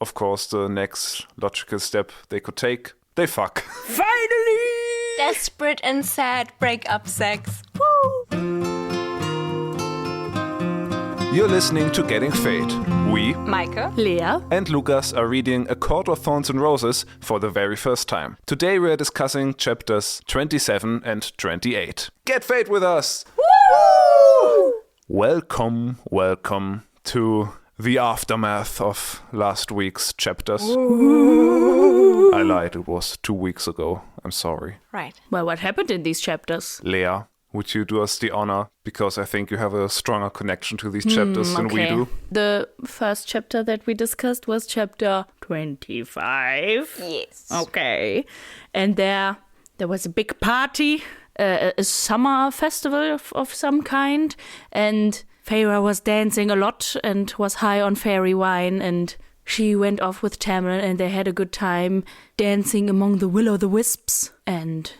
of course, the next logical step they could take, they fuck. Finally! Desperate and sad breakup sex. Woo! You're listening to Getting Fae'd. We, Meike, Lea, and Lukas are reading A Court of Thorns and Roses for the very first time. Today we are discussing chapters 27 and 28. Get Fae'd with us! Woo! Welcome to the aftermath of last week's chapters. Ooh. I lied, it was 2 weeks ago. I'm sorry. Right. Well, what happened in these chapters? Lea, would you do us the honor? Because I think you have a stronger connection to these chapters than we do. The first chapter that we discussed was chapter 25. Yes. Okay. And there was a big party, a summer festival of some kind. And Feyre was dancing a lot and was high on fairy wine. And she went off with Tamlin and they had a good time dancing among the will-o'-the-wisps. And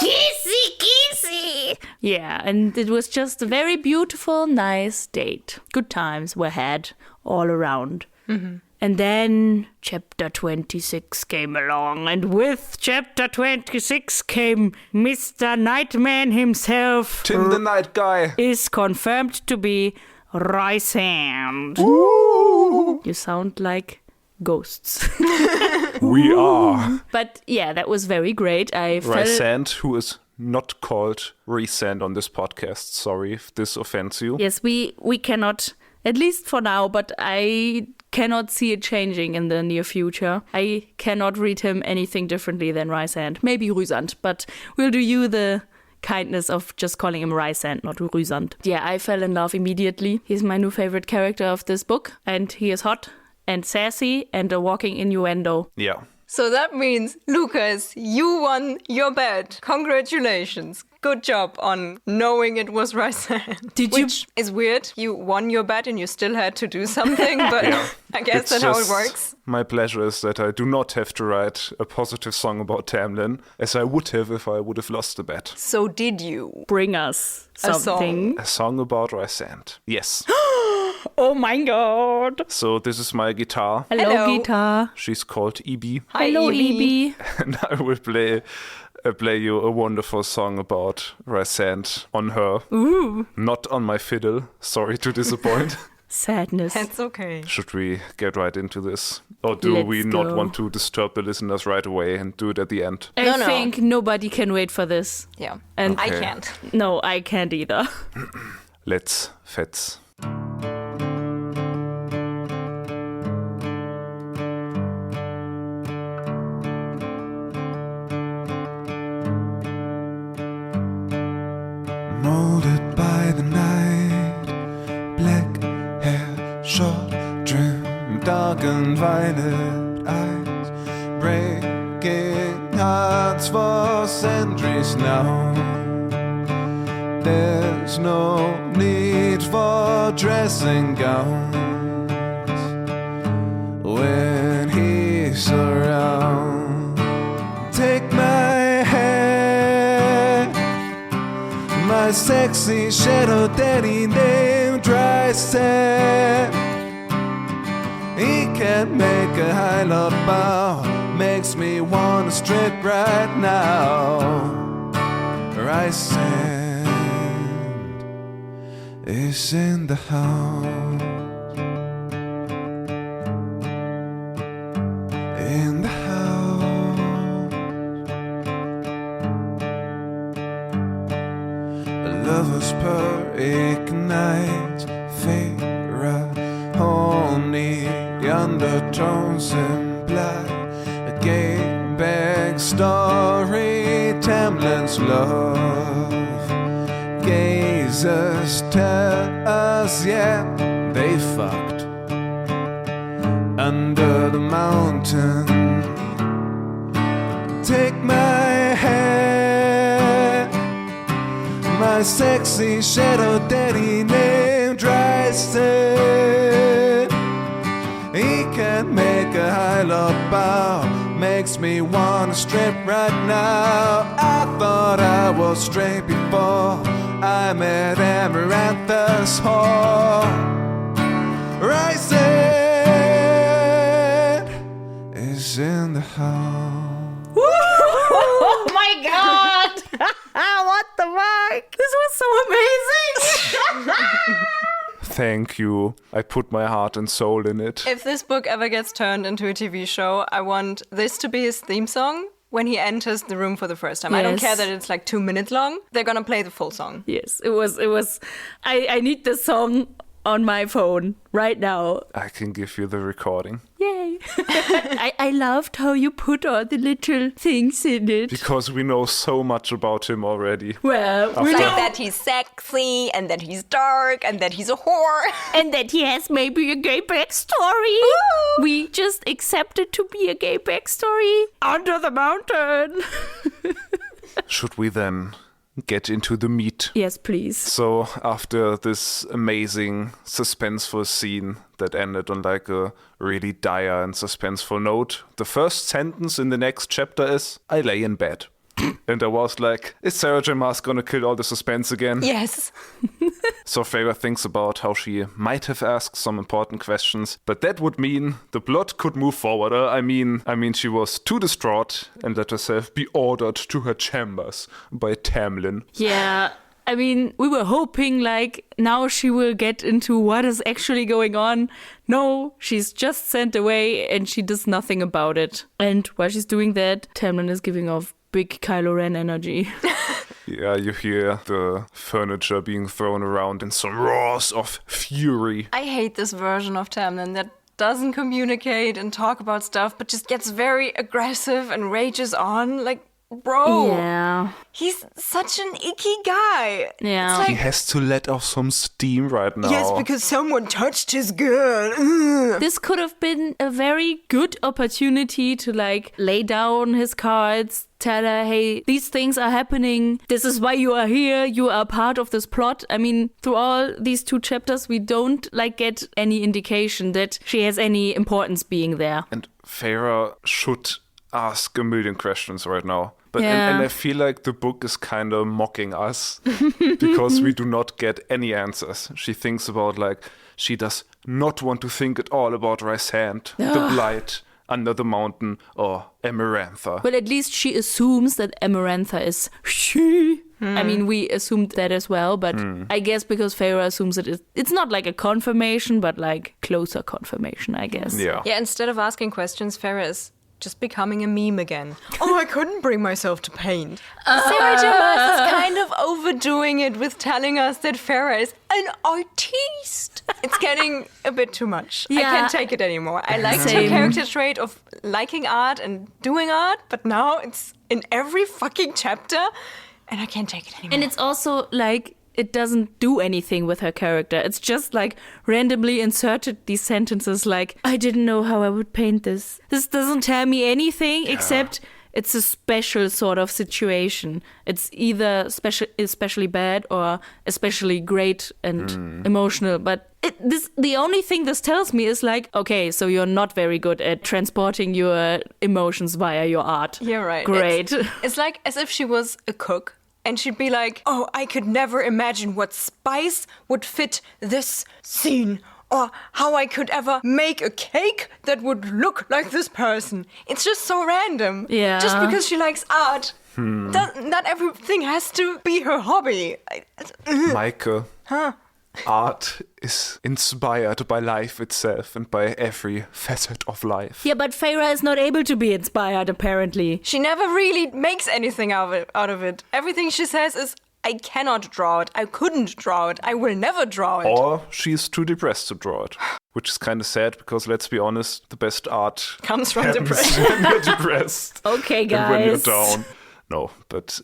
Kissy! Yeah, and it was just a very beautiful, nice date. Good times were had all around. Mm-hmm. And then chapter 26 came along, and with chapter 26 came Mr. Nightman himself. Tim the Night Guy. Is confirmed to be Rhysand. Ooh. You sound like ghosts. We are. But yeah, that was very great. Rhysand, who is not called Rhysand on this podcast. Sorry if this offends you. Yes, we cannot, at least for now, but I cannot see it changing in the near future. I cannot read him anything differently than Rhysand. Maybe Rhysand, but we'll do you the kindness of just calling him Rhysand, not Rhysand. Yeah, I fell in love immediately. He's my new favorite character of this book, and he is hot and sassy and a walking innuendo. Yeah. So that means, Lukas, you won your bet. Congratulations. Good job on knowing it was Rhysand. Which is weird. You won your bet and you still had to do something, but Yeah. I guess It's that's how it just works. My pleasure is that I do not have to write a positive song about Tamlin, as I would have if I would have lost the bet. So did you. Bring us A something. A song about Rhysand. Yes. Oh my god. So this is my guitar. Hello, guitar. She's called Ebi. Hi, Hello, Ebi. Ebi. And I will play you a wonderful song about Rhysand on her. Ooh. Not on my fiddle. Sorry to disappoint. Sadness. That's okay. Should we get right into this? Or do we Let's not go. want to disturb the listeners right away and do it at the end? I No. think nobody can wait for this. Yeah. And I Okay. can't. no, I can't either. Let's fetz. Molded by the night, black hair, short trim, dark and violet eyes, breaking hearts for centuries now. There's no need for dressing gowns when he's around. Take my hand, my sexy shadow daddy named Rhysand. He can make a high love bow, makes me wanna strip right now. Rhysand is in the house. In the house. A lover's purr ignites Feyre, honey undertones imply a gay bag story, Tamlin's love. Gazers tell us, yeah, they fucked under the mountain. Take my hand, my sexy shadow daddy named Rhysand. He can make a high love bow, makes me wanna strip right now. I thought I was straight before I met Amarantha's whore. Rhysand thank you. I put my heart and soul in it. If this book ever gets turned into a TV show, I want this to be his theme song when he enters the room for the first time. I don't care that it's like 2 minutes long. They're gonna play the full song. Yes, it was. I need the song on my phone right now. I can give you the recording. Yay. I loved how you put all the little things in it. Because we know so much about him already. Well, we know that he's sexy, and that he's dark, and that he's a whore. And that he has maybe a gay backstory. Ooh. We just accepted to be a gay backstory under the mountain. Should we then get into the meat? Yes, please. So after this amazing suspenseful scene that ended on like a really dire and suspenseful note, the first sentence in the next chapter is, I lay in bed. And I was like, is Sarah J. Maas gonna kill all the suspense again? Yes. So Feyre thinks about how she might have asked some important questions, but that would mean the plot could move forward. I mean, she was too distraught and let herself be ordered to her chambers by Tamlin. Yeah. I mean, we were hoping, like, now she will get into what is actually going on. No, she's just sent away and she does nothing about it. And while she's doing that, Tamlin is giving off big Kylo Ren energy. Yeah, you hear the furniture being thrown around in some roars of fury. I hate this version of Tamlin that doesn't communicate and talk about stuff, but just gets very aggressive and rages on. Like, bro, yeah, he's such an icky guy. Yeah, it's like, he has to let off some steam right now. Yes, because someone touched his girl. Ugh. This could have been a very good opportunity to like lay down his cards, tell her, hey, these things are happening. This is why you are here. You are part of this plot. I mean, through all these 2 chapters, we don't like get any indication that she has any importance being there. And Feyre should ask a million questions right now. But and I feel like the book is kind of mocking us because we do not get any answers. She thinks about like, she does not want to think at all about Rhysand, the Blight, Under the Mountain, or Amarantha. Well, at least she assumes that Amarantha is she. I mean, we assumed that as well, but I guess because Feyre assumes it's not like a confirmation, but like closer confirmation, I guess. Yeah, instead of asking questions, Feyre is just becoming a meme again. Oh, I couldn't bring myself to paint. Sarah J. Maas is kind of overdoing it with telling us that Feyre is an artiste. It's getting a bit too much. I can't take it anymore. I liked her character trait of liking art and doing art, but now it's in every fucking chapter and I can't take it anymore. And it's also like, it doesn't do anything with her character. It's just like randomly inserted these sentences like, I didn't know how I would paint this. This doesn't tell me anything except it's a special sort of situation. It's either especially bad or especially great and emotional. But the only thing this tells me is like, okay, so you're not very good at transporting your emotions via your art. You're right. Great. It's like as if she was a cook. And she'd be like, oh, I could never imagine what spice would fit this scene. Or how I could ever make a cake that would look like this person. It's just so random. Yeah. Just because she likes art. Not everything has to be her hobby. Meike. Huh? Art is inspired by life itself and by every facet of life. Yeah, but Feyre is not able to be inspired, apparently. She never really makes anything out of it. Everything she says is, I cannot draw it. I couldn't draw it. I will never draw it. Or she's too depressed to draw it. Which is kind of sad because, let's be honest, the best art comes from depression. When you're depressed. Okay, guys. And when you're down. No, but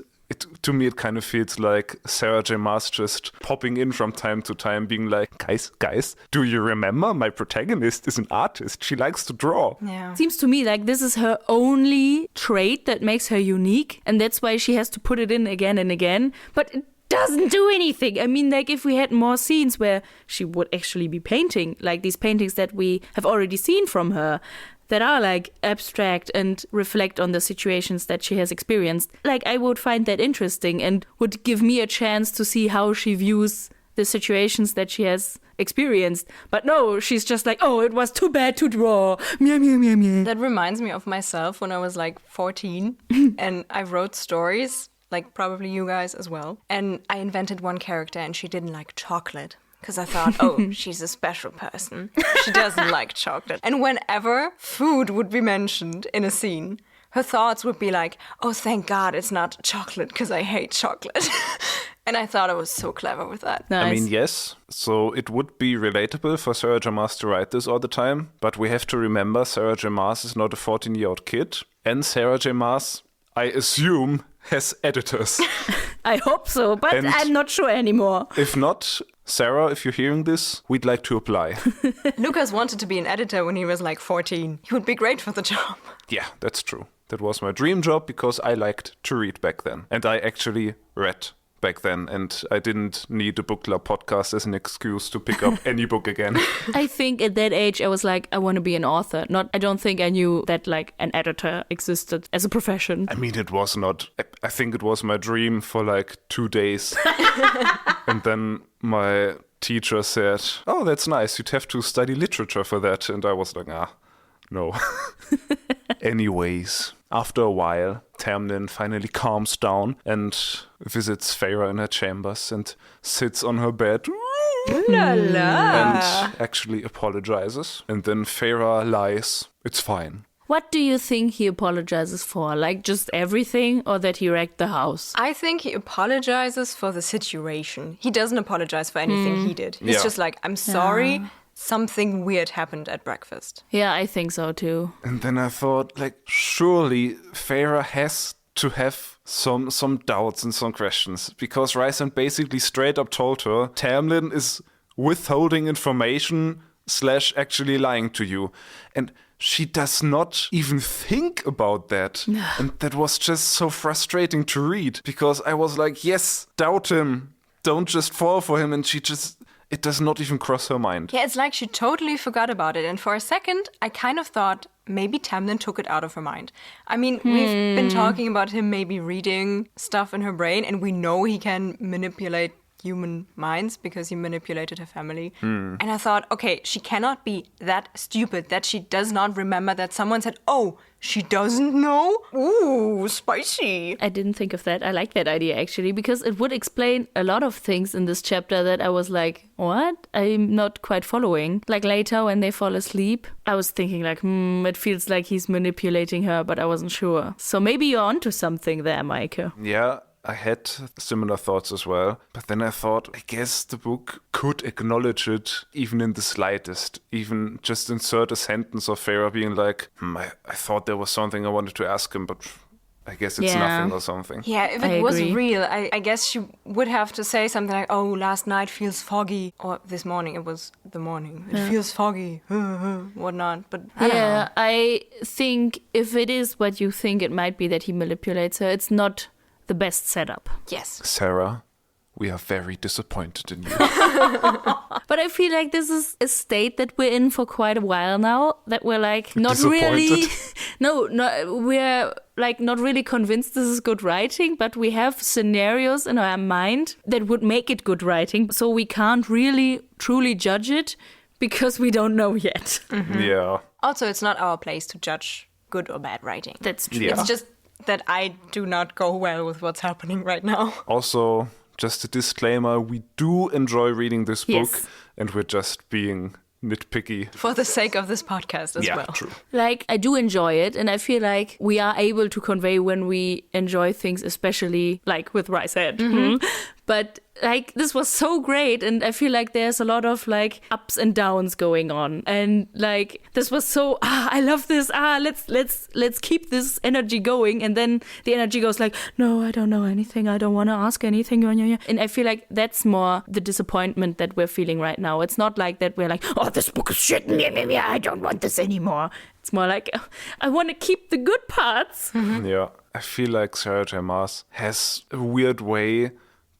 to me it kind of feels like Sarah J. Maas just popping in from time to time being like, guys, do you remember my protagonist is an artist? She likes to draw. Yeah. Seems to me like this is her only trait that makes her unique, and that's why she has to put it in again and again. But it doesn't do anything. I mean, like if we had more scenes where she would actually be painting, like these paintings that we have already seen from her, that are like abstract and reflect on the situations that she has experienced. Like I would find that interesting and would give me a chance to see how she views the situations that she has experienced. But no, she's just like, oh, it was too bad to draw. Meow, meow, meow, meow. That reminds me of myself when I was like 14 and I wrote stories, like probably you guys as well. And I invented one character and she didn't like chocolate. because I thought, oh, she's a special person. She doesn't like chocolate. And whenever food would be mentioned in a scene, her thoughts would be like, oh, thank God it's not chocolate because I hate chocolate. And I thought I was so clever with that. Nice. I mean, yes, so it would be relatable for Sarah J. Maas to write this all the time, but we have to remember Sarah J. Maas is not a 14-year-old kid, and Sarah J. Maas, I assume, has editors. I hope so, but And I'm not sure anymore. If not, Sarah, if you're hearing this, we'd like to apply. Lukas wanted to be an editor when he was like 14. He would be great for the job. Yeah, that's true. That was my dream job because I liked to read back then. And I actually read back then, and I didn't need a book club podcast as an excuse to pick up any book again. I think at that age I was like, I want to be an author. I don't think I knew that like an editor existed as a profession. I mean, it was not, I think it was my dream for like 2 days. And then my teacher said, oh, that's nice, you'd have to study literature for that. And I was like, no. Anyways, after a while, Tamlin finally calms down and visits Feyre in her chambers and sits on her bed. La la. And actually apologizes. And then Feyre lies. It's fine. What do you think he apologizes for? Like just everything, or that he wrecked the house? I think he apologizes for the situation. He doesn't apologize for anything he did. He's just like, I'm sorry. Something weird happened at breakfast. Yeah, I think so too. And then I thought, like, surely Feyre has to have some doubts and some questions. Because Rhysand basically straight up told her, Tamlin is withholding information / actually lying to you. And she does not even think about that. And that was just so frustrating to read. Because I was like, yes, doubt him. Don't just fall for him. And it does not even cross her mind. Yeah, it's like she totally forgot about it. And for a second, I kind of thought maybe Tamlin took it out of her mind. I mean, we've been talking about him maybe reading stuff in her brain, and we know he can manipulate human minds because he manipulated her family. And I thought, okay, she cannot be that stupid that she does not remember that someone said, oh, she doesn't know? Ooh, spicy. I didn't think of that. I like that idea actually, because it would explain a lot of things in this chapter that I was like, what? I'm not quite following. Like later when they fall asleep, I was thinking like, it feels like he's manipulating her, but I wasn't sure. So maybe you're onto something there, Meike. Yeah, I had similar thoughts as well. But then I thought, I guess the book could acknowledge it even in the slightest. Even just insert a sentence of Feyre being like, I thought there was something I wanted to ask him, but I guess it's nothing or something. Yeah, if it was real, I guess she would have to say something like, oh, last night feels foggy. Or this morning, it was the morning. It feels foggy. Whatnot. But I don't know. I think if it is what you think it might be that he manipulates her, it's not the best setup. Yes. Sarah, we are very disappointed in you. But I feel like this is a state that we're in for quite a while now, that we're like not really we're like not really convinced this is good writing, but we have scenarios in our mind that would make it good writing, so we can't really truly judge it because we don't know yet. Yeah. Also, it's not our place to judge good or bad writing. That's true. Yeah. It's just that I do not go well with what's happening right now. Also, just a disclaimer, we do enjoy reading this book, and we're just being nitpicky. For the sake of this podcast as well. Yeah, true. Like, I do enjoy it, and I feel like we are able to convey when we enjoy things, especially like with Rhysand. But like, this was so great, and I feel like there's a lot of like ups and downs going on, and like this was so I love this, let's keep this energy going, and then the energy goes like, no, I don't know anything, I don't want to ask anything, and I feel like that's more the disappointment that we're feeling right now. It's not like that we're like, oh, this book is shit, I don't want this anymore. It's more like, I want to keep the good parts. Yeah, I feel like Sarah J. Maas has a weird way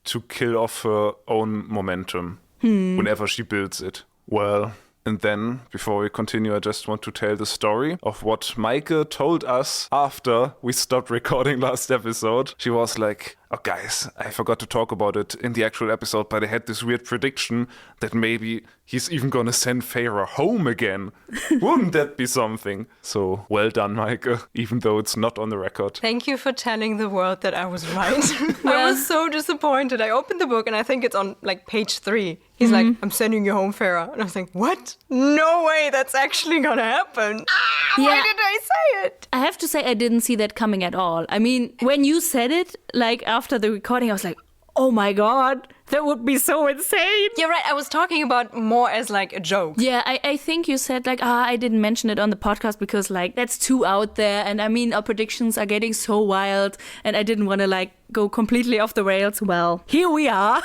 to kill off her own momentum whenever she builds it. Well, and then, before we continue, I just want to tell the story of what Meike told us after we stopped recording last episode. She was like, Oh, guys, I forgot to talk about it in the actual episode, but I had this weird prediction that maybe he's even gonna send Feyre home again. Wouldn't that be something? So, well done, Meike, even though it's not on the record. Thank you for telling the world that I was right. I was so disappointed. I opened the book and I think it's on like page 3. He's like, I'm sending you home, Feyre. And I was like, what? No way, that's actually gonna happen. Why did I say it? I have to say I didn't see that coming at all. I mean, when you said it, like after the recording, I was like, oh my God, that would be so insane. You're right. I was talking about more as like a joke. Yeah, I think you said like, I didn't mention it on the podcast because like that's too out there. And I mean, our predictions are getting so wild and I didn't want to like go completely off the rails. Well, here we are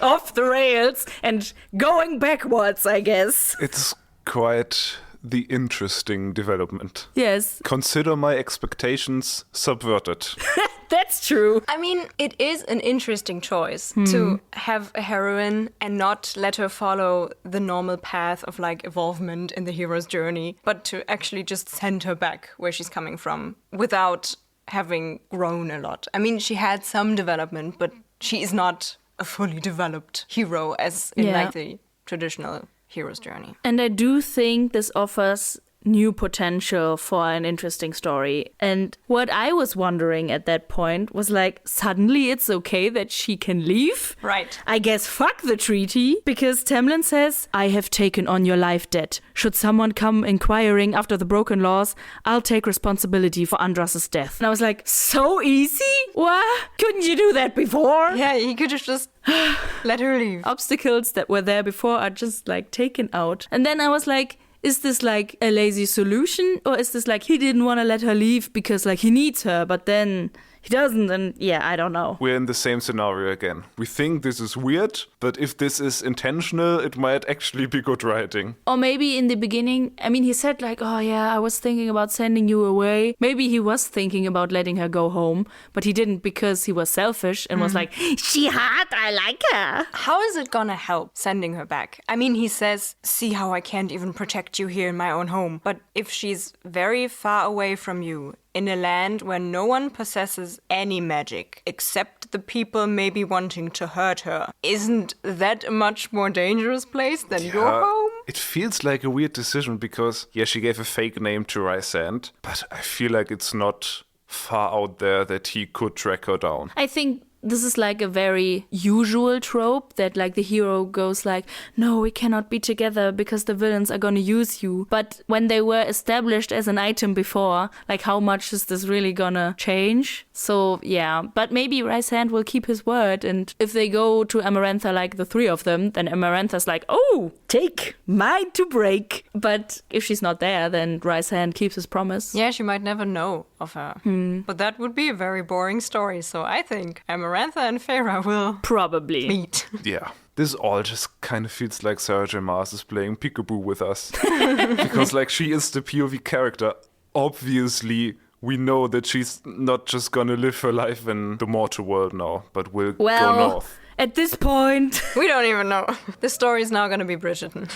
off the rails and going backwards, I guess. It's quite the interesting development. Yes. Consider my expectations subverted. That's true. I mean, it is an interesting choice to have a heroine and not let her follow the normal path of like evolvement in the hero's journey, but to actually just send her back where she's coming from without having grown a lot. I mean, she had some development, but she is not a fully developed hero as in like the traditional hero's journey. And I do think this offers new potential for an interesting story. And what I was wondering at that point was like, suddenly it's okay that she can leave? Right. I guess fuck the treaty, because Tamlin says, I have taken on your life debt. Should someone come inquiring after the broken laws, I'll take responsibility for Andras's death. And I was like, so easy? What? Couldn't you do that before? Yeah, he could have just let her leave. Obstacles that were there before are just like taken out. And then I was like, is this like a lazy solution, or is this like he didn't want to let her leave because like he needs her, but then he doesn't, and yeah, I don't know. We're in the same scenario again. We think this is weird, but if this is intentional, it might actually be good writing. Or maybe in the beginning, I mean, he said like, oh yeah, I was thinking about sending you away. Maybe he was thinking about letting her go home, but he didn't because he was selfish and was like, she hot, I like her. How is it gonna help sending her back? I mean, he says, see how I can't even protect you here in my own home. But if she's very far away from you, in a land where no one possesses any magic, except the people maybe wanting to hurt her, isn't that a much more dangerous place than your home? It feels like a weird decision because, yeah, she gave a fake name to Rhysand, but I feel like it's not far out there that he could track her down. I think this is like a very usual trope that like the hero goes like, no, we cannot be together because the villains are going to use you. But when they were established as an item before, like how much is this really gonna change? So yeah, but maybe Rhysand will keep his word, and if they go to Amarantha like the three of them, then Amarantha's like, oh, take mine to break. But if she's not there, then Rhysand keeps his promise. Yeah, she might never know of her. But that would be a very boring story, so I think Amarantha and Feyre will probably meet. Yeah. This all just kind of feels like Sarah J. Maas is playing peekaboo with us. Because like she is the POV character. Obviously, we know that she's not just gonna live her life in the mortal world now, but will go north. At this point, we don't even know. The story is now gonna be Bridgerton.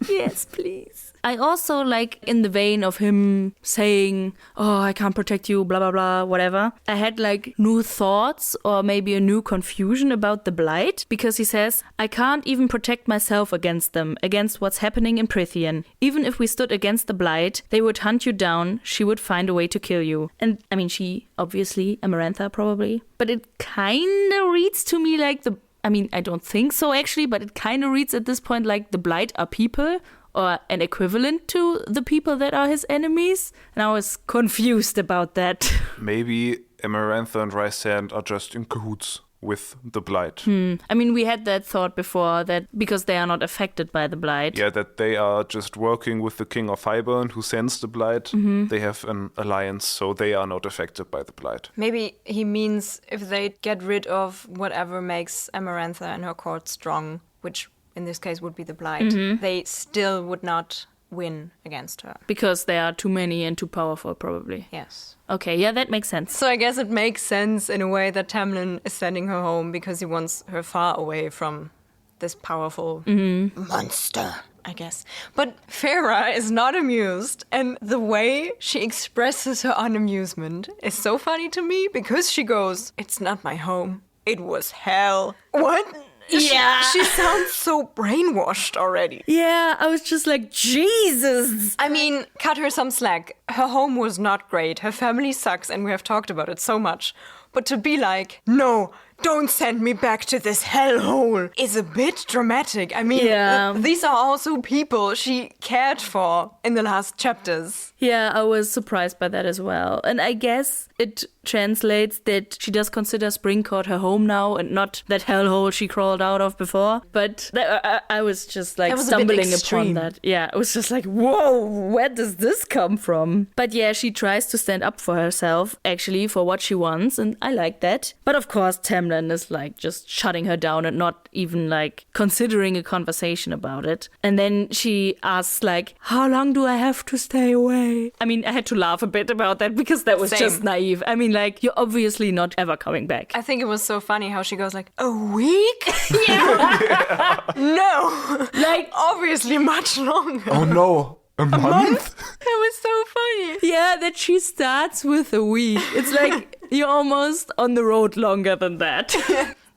Yes, please. I also like in the vein of him saying, oh, I can't protect you, blah, blah, blah, whatever. I had like new thoughts or maybe a new confusion about the Blight, because he says, I can't even protect myself against them, against what's happening in Prythian. Even if we stood against the Blight, they would hunt you down. She would find a way to kill you. And I mean, she, obviously, Amarantha probably. But it kind of reads to me like I don't think so actually, but it kind of reads at this point like the Blight are people, or an equivalent to the people that are his enemies. And I was confused about that. Maybe Amarantha and Rhysand are just in cahoots with the Blight. I mean, we had that thought before, that because they are not affected by the Blight. Yeah, that they are just working with the King of Hybern who sends the Blight. They have an alliance, so they are not affected by the Blight. Maybe he means if they get rid of whatever makes Amarantha and her court strong, which in this case would be the Blight, they still would not win against her. Because they are too many and too powerful, probably. Yes. Okay, yeah, that makes sense. So I guess it makes sense in a way that Tamlin is sending her home because he wants her far away from this powerful monster. I guess. But Feyre is not amused, and the way she expresses her unamusement is so funny to me because she goes, "It's not my home. It was hell." What? Yeah. She sounds so brainwashed already. Yeah, I was just like, Jesus. I mean, cut her some slack. Her home was not great. Her family sucks, and we have talked about it so much. But to be like, no, don't send me back to this hellhole is a bit dramatic. I mean, these are also people she cared for in the last chapters. Yeah, I was surprised by that as well. And I guess it translates that she does consider Springcourt her home now and not that hellhole she crawled out of before. But I was just like stumbling upon that. Yeah, I was just like, whoa, where does this come from? But yeah, she tries to stand up for herself, actually, for what she wants. And I like that. But of course, Tamlin is like just shutting her down and not even like considering a conversation about it. And then she asks like, how long do I have to stay away? I mean, I had to laugh a bit about that because that was just naive. I mean, like, you're obviously not ever coming back. I think it was so funny how she goes like, a week? Yeah. No. Like, obviously much longer. Oh no. A month? That was so funny. Yeah, that she starts with a week. It's like you're almost on the road longer than that.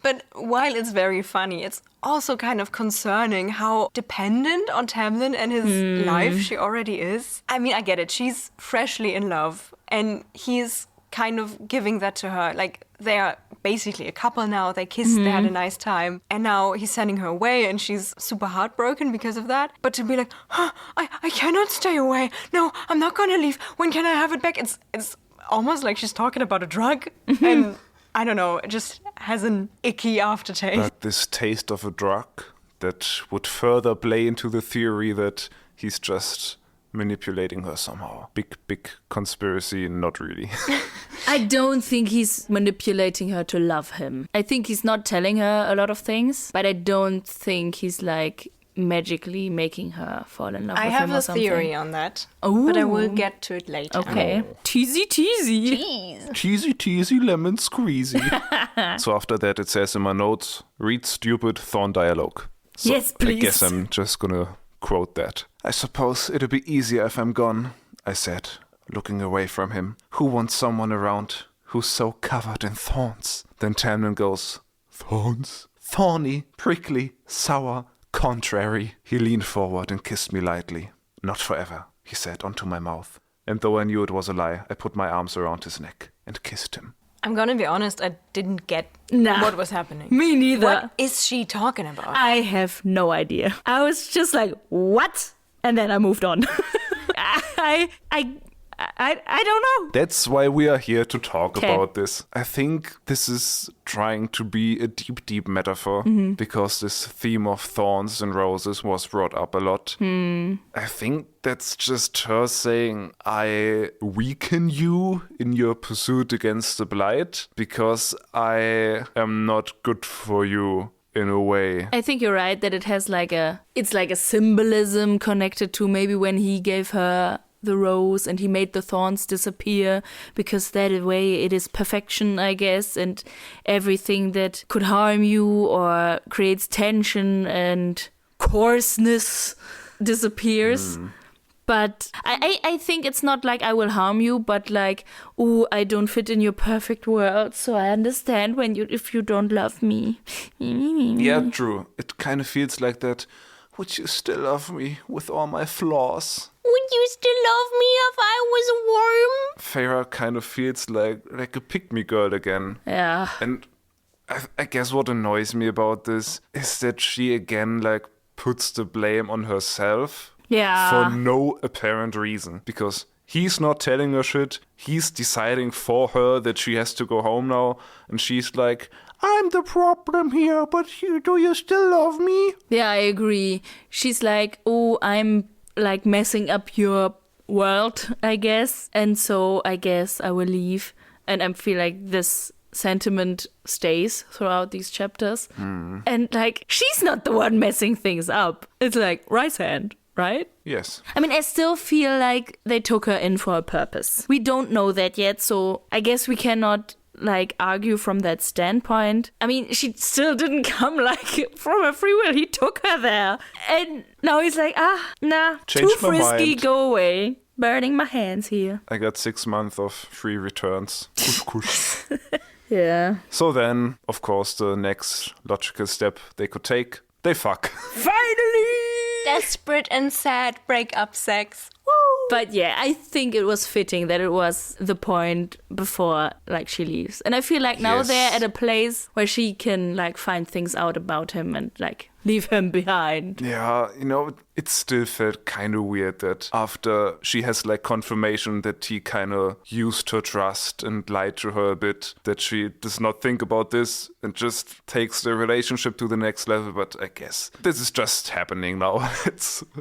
But while it's very funny, it's also kind of concerning how dependent on Tamlin and his life she already is. I mean, I get it. She's freshly in love and he's kind of giving that to her. Like, they are basically a couple now. They kissed, they had a nice time. And now he's sending her away and she's super heartbroken because of that. But to be like, I cannot stay away. No, I'm not going to leave. When can I have it back? It's almost like she's talking about a drug. And I don't know, it just has an icky aftertaste. But this taste of a drug that would further play into the theory that he's just manipulating her somehow. Big conspiracy, not really. I don't think he's manipulating her to love him. I think he's not telling her a lot of things, but I don't think he's like magically making her fall in love with him or something. I have a theory on that, but I will get to it later. Okay. Teasy. Teasy, lemon squeezy. So after that it says in my notes, read stupid Thorn dialogue. So yes, please. I guess I'm just gonna quote that. I suppose it'll be easier if I'm gone, I said, looking away from him. Who wants someone around who's so covered in thorns? Then Tamlin goes, thorns? Thorny, prickly, sour, contrary. He leaned forward and kissed me lightly. Not forever, he said, onto my mouth. And though I knew it was a lie, I put my arms around his neck and kissed him. I'm gonna be honest, I didn't get what was happening. Me neither. What is she talking about? I have no idea. I was just like, what? And then I moved on. I don't know. That's why we are here to talk about this. I think this is trying to be a deep metaphor because this theme of thorns and roses was brought up a lot. I think that's just her saying, I weaken you in your pursuit against the blight because I am not good for you. In a way. I think you're right that it has it's like a symbolism connected to maybe when he gave her the rose and he made the thorns disappear because that way it is perfection, I guess, and everything that could harm you or creates tension and coarseness disappears. But I think it's not like I will harm you, but like, oh, I don't fit in your perfect world, so I understand if you don't love me. Yeah, true. It kind of feels like that. Would you still love me with all my flaws? Would you still love me if I was a worm? Feyre kind of feels like a pick-me girl again. Yeah. And I guess what annoys me about this is that she again puts the blame on herself. Yeah. For no apparent reason. Because he's not telling her shit. He's deciding for her that she has to go home now. And she's like, I'm the problem here, but do you still love me? Yeah, I agree. She's like, oh, I'm like messing up your world, I guess. And so I guess I will leave. And I feel like this sentiment stays throughout these chapters. And like, she's not the one messing things up. It's like Rhysand. Right? Yes. I mean, I still feel like they took her in for a purpose. We don't know that yet, so I guess we cannot like argue from that standpoint. I mean, she still didn't come like from her free will. He took her there. And now he's like, nah, Change too my frisky, mind. go away. Burning my hands here. I got 6 months of free returns. Kush, kush. Yeah. So then, of course, the next logical step they could take, they fuck. Finally! Desperate and sad breakup sex. But yeah, I think it was fitting that it was the point before like she leaves. And I feel like now Yes. they're at a place where she can like find things out about him and like leave him behind. Yeah, it still felt kind of weird that after she has like confirmation that he kind of used her trust and lied to her a bit, that she does not think about this and just takes the relationship to the next level. But I guess this is just happening now.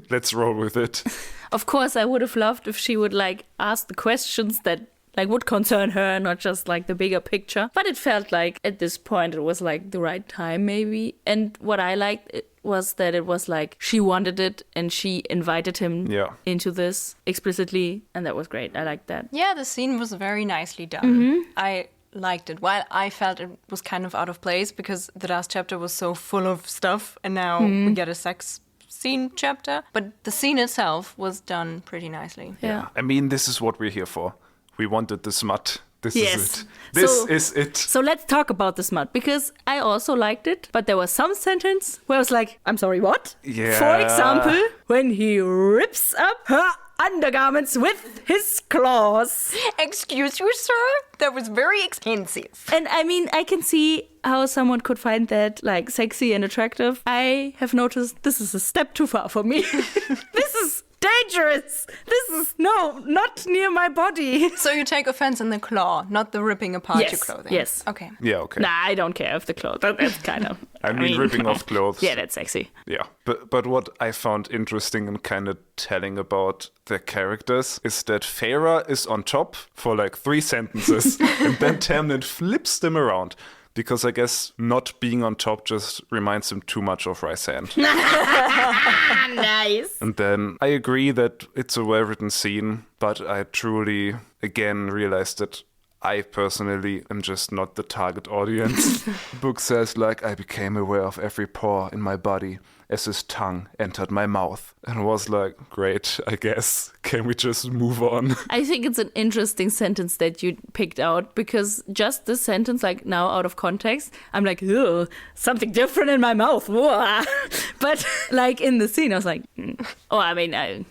Let's roll with it. Of course, I would have loved if she would like ask the questions that like would concern her, not just like the bigger picture. But it felt like at this point it was like the right time maybe. And what I liked was that it was like she wanted it and she invited him into this explicitly, and that was great. I liked that. Yeah, the scene was very nicely done. I liked it. While I felt it was kind of out of place because the last chapter was so full of stuff and now we get a sex scene chapter. But the scene itself was done pretty nicely. Yeah. I mean, this is what we're here for. We wanted the smut. This Yes. is it. This is it. So let's talk about the smut, because I also liked it, but there was some sentence where I was like, I'm sorry, what? Yeah. For example, when he rips up her undergarments with his claws. Excuse you, sir? That was very expensive. And I mean, I can see how someone could find that like sexy and attractive. I have noticed this is a step too far for me. This is dangerous. This is not near my body. So you take offense in the claw, not the ripping apart Yes, your clothing. yes. Okay. Yeah, okay. Nah, I don't care if the clothes. That's kind of. I mean, ripping off clothes. Yeah, that's sexy. Yeah, but what I found interesting and kind of telling about their characters is that Feyre is on top for like 3 sentences, and then Tamlin flips them around. Because I guess not being on top just reminds him too much of Rhysand. Nice. And then I agree that it's a well-written scene, but I truly, again, realized that I personally am just not the target audience. The book says, like, I became aware of every pore in my body as his tongue entered my mouth. And was like, great, I guess. Can we just move on? I think it's an interesting sentence that you picked out, because just this sentence, like now out of context, I'm like, ugh, something different in my mouth. But like in the scene, I was like, oh, I mean, I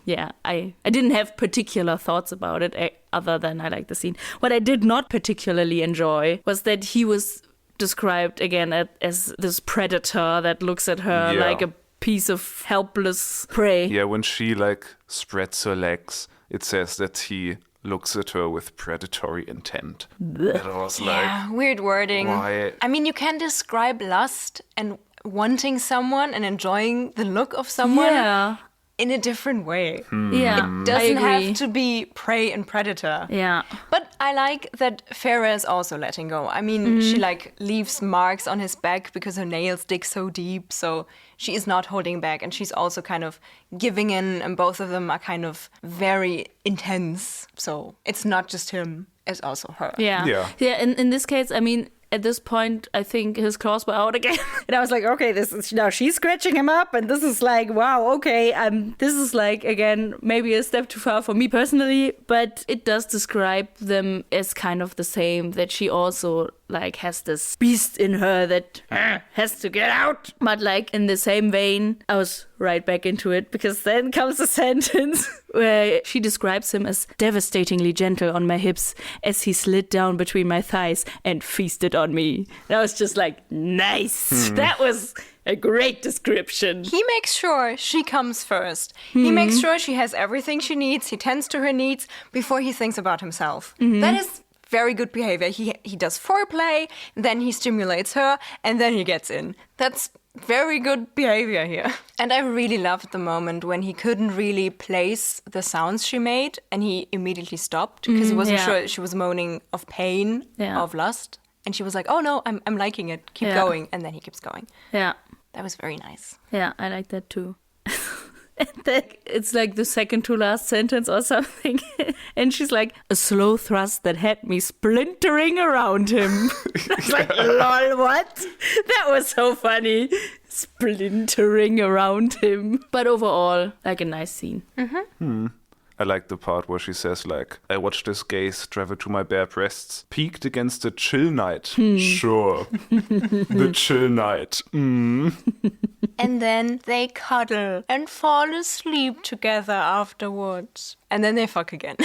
didn't have particular thoughts about it other than I like the scene. What I did not particularly enjoy was that he was described again as this predator that looks at her like a piece of helpless prey. Yeah, when she like spreads her legs, it says that he looks at her with predatory intent. That was like, weird wording. why? I mean, you can describe lust and wanting someone and enjoying the look of someone in a different way. Yeah, It doesn't have to be prey and predator. Yeah. But I like that Feyre is also letting go. I mean, she like leaves marks on his back because her nails dig so deep. So she is not holding back, and she's also kind of giving in, and both of them are kind of very intense. So it's not just him, it's also her. Yeah. In this case, I mean, at this point, I think his claws were out again. And I was like, okay, this is now she's scratching him up. And this is like, wow, okay. This is like, again, maybe a step too far for me personally. But it does describe them as kind of the same, that she also like has this beast in her that has to get out. But like in the same vein, I was right back into it, because then comes a sentence where she describes him as devastatingly gentle on my hips as he slid down between my thighs and feasted on me. And I was just like, nice. That was a great description. He makes sure she comes first. He makes sure she has everything she needs. He tends to her needs before he thinks about himself. That is very good behavior. He does foreplay, then he stimulates her, and then he gets in. That's very good behavior here. And I really loved the moment when he couldn't really place the sounds she made, and he immediately stopped because he wasn't sure. She was moaning of pain, of lust. And she was like, oh no, I'm liking it. Keep going. And then he keeps going. Yeah. That was very nice. Yeah, I like that too. And then it's like the second to last sentence or something. And she's like, a slow thrust that had me splintering around him. I was like, lol, what? That was so funny. Splintering around him. But overall, like a nice scene. I like the part where she says, like, I watched his gaze travel to my bare breasts, peaked against the chill night. Sure. The chill night. And then they cuddle and fall asleep together afterwards. And then they fuck again.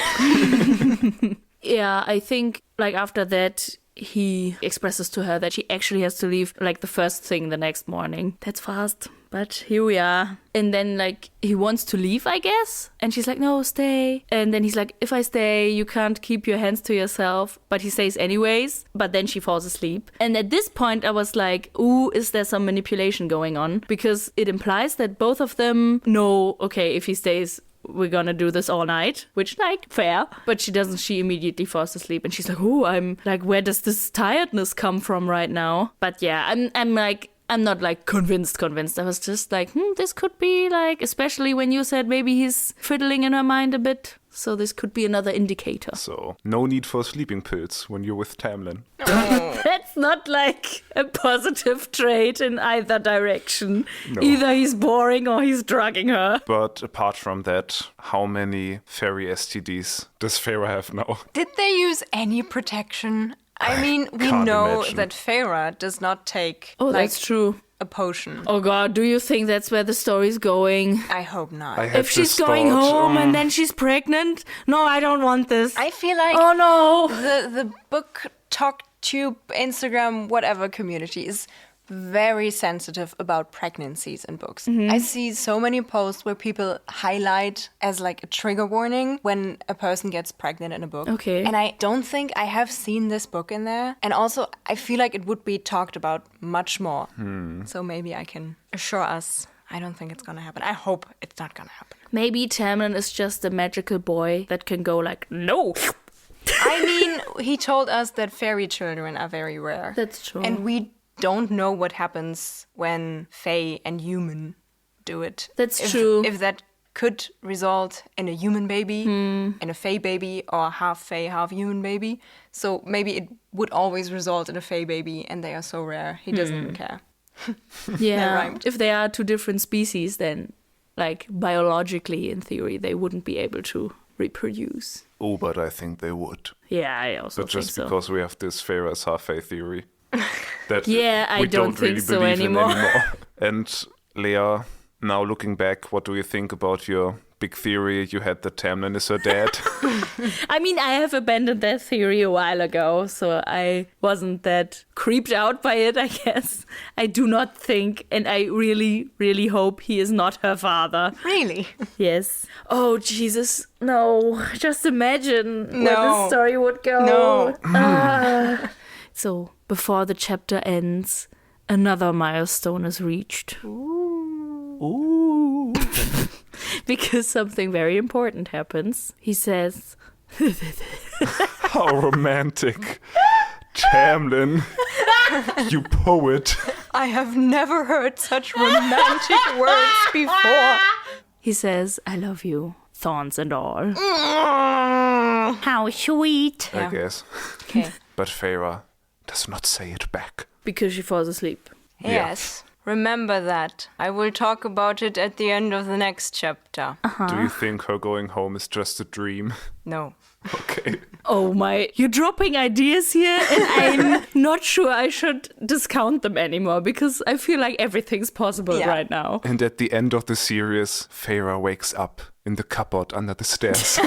Yeah, I think, like, after that, he expresses to her that she actually has to leave, like, the first thing the next morning. That's fast. But here we are. And then, like, he wants to leave, I guess. And she's like, no, stay. And then he's like, if I stay, you can't keep your hands to yourself. But he stays anyways. But then she falls asleep. And at this point, I was like, ooh, is there some manipulation going on? Because it implies that both of them know, okay, if he stays, we're gonna do this all night, which, like, fair. But she doesn't. She immediately falls asleep. And she's like, oh, I'm like, where does this tiredness come from right now? But yeah, I'm like, I'm not like convinced. I was just like, this could be like, especially when you said maybe he's fiddling in her mind a bit. So this could be another indicator. So no need for sleeping pills when you're with Tamlin. That's not like a positive trait in either direction. No. Either he's boring or he's drugging her. But apart from that, how many fairy STDs does Feyre have now? Did they use any protection? I mean, we know imagine. that Feyre does not take, That's true. a potion. Oh God, do you think that's where the story's going? I hope not. I have If she's this going thought, home and then she's pregnant? No, I don't want this. I feel like Oh no. the book, talk, tube, Instagram, whatever community is very sensitive about pregnancies in books. I see so many posts where people highlight as like a trigger warning when a person gets pregnant in a book. Okay. And I don't think I have seen this book in there. And also, I feel like it would be talked about much more. So maybe I can assure us, I don't think it's gonna happen. I hope it's not gonna happen. Maybe Tamlin is just a magical boy that can go like, no. I mean, he told us that fairy children are very rare. That's true. And we don't know what happens when Fae and human do it. That's true. If that could result in a human baby, in a Fae baby, or half Fae, half human baby. So maybe it would always result in a Fae baby, and they are so rare, he doesn't even care. Yeah. rhymed. If they are two different species, then, like, biologically, in theory, they wouldn't be able to reproduce. Oh, but I think they would. Yeah, I also But think just so. because we have this Feyre's half-Fae theory. That Yeah, I we don't think really so believe in anymore. And Lea, now looking back, what do you think about your big theory you had that Tamlin is her dad? I mean, I have abandoned that theory a while ago, so I wasn't that creeped out by it, I guess. I do not think, and I really, really hope he is not her father. Really? Yes. Oh, Jesus. No. Just imagine where No. this story would go. No. So, before the chapter ends, another milestone is reached. Ooh. Because something very important happens. He says, How romantic. Tamlin, you poet. I have never heard such romantic words before. he says, I love you, thorns and all. How sweet. I guess. Okay. But Feyre does not say it back. Because she falls asleep. Yes. Remember that. I will talk about it at the end of the next chapter. Do you think her going home is just a dream? No. Okay. Oh my, you're dropping ideas here, and I'm not sure I should discount them anymore, because I feel like everything's possible right now. And at the end of the series, Feyre wakes up in the cupboard under the stairs.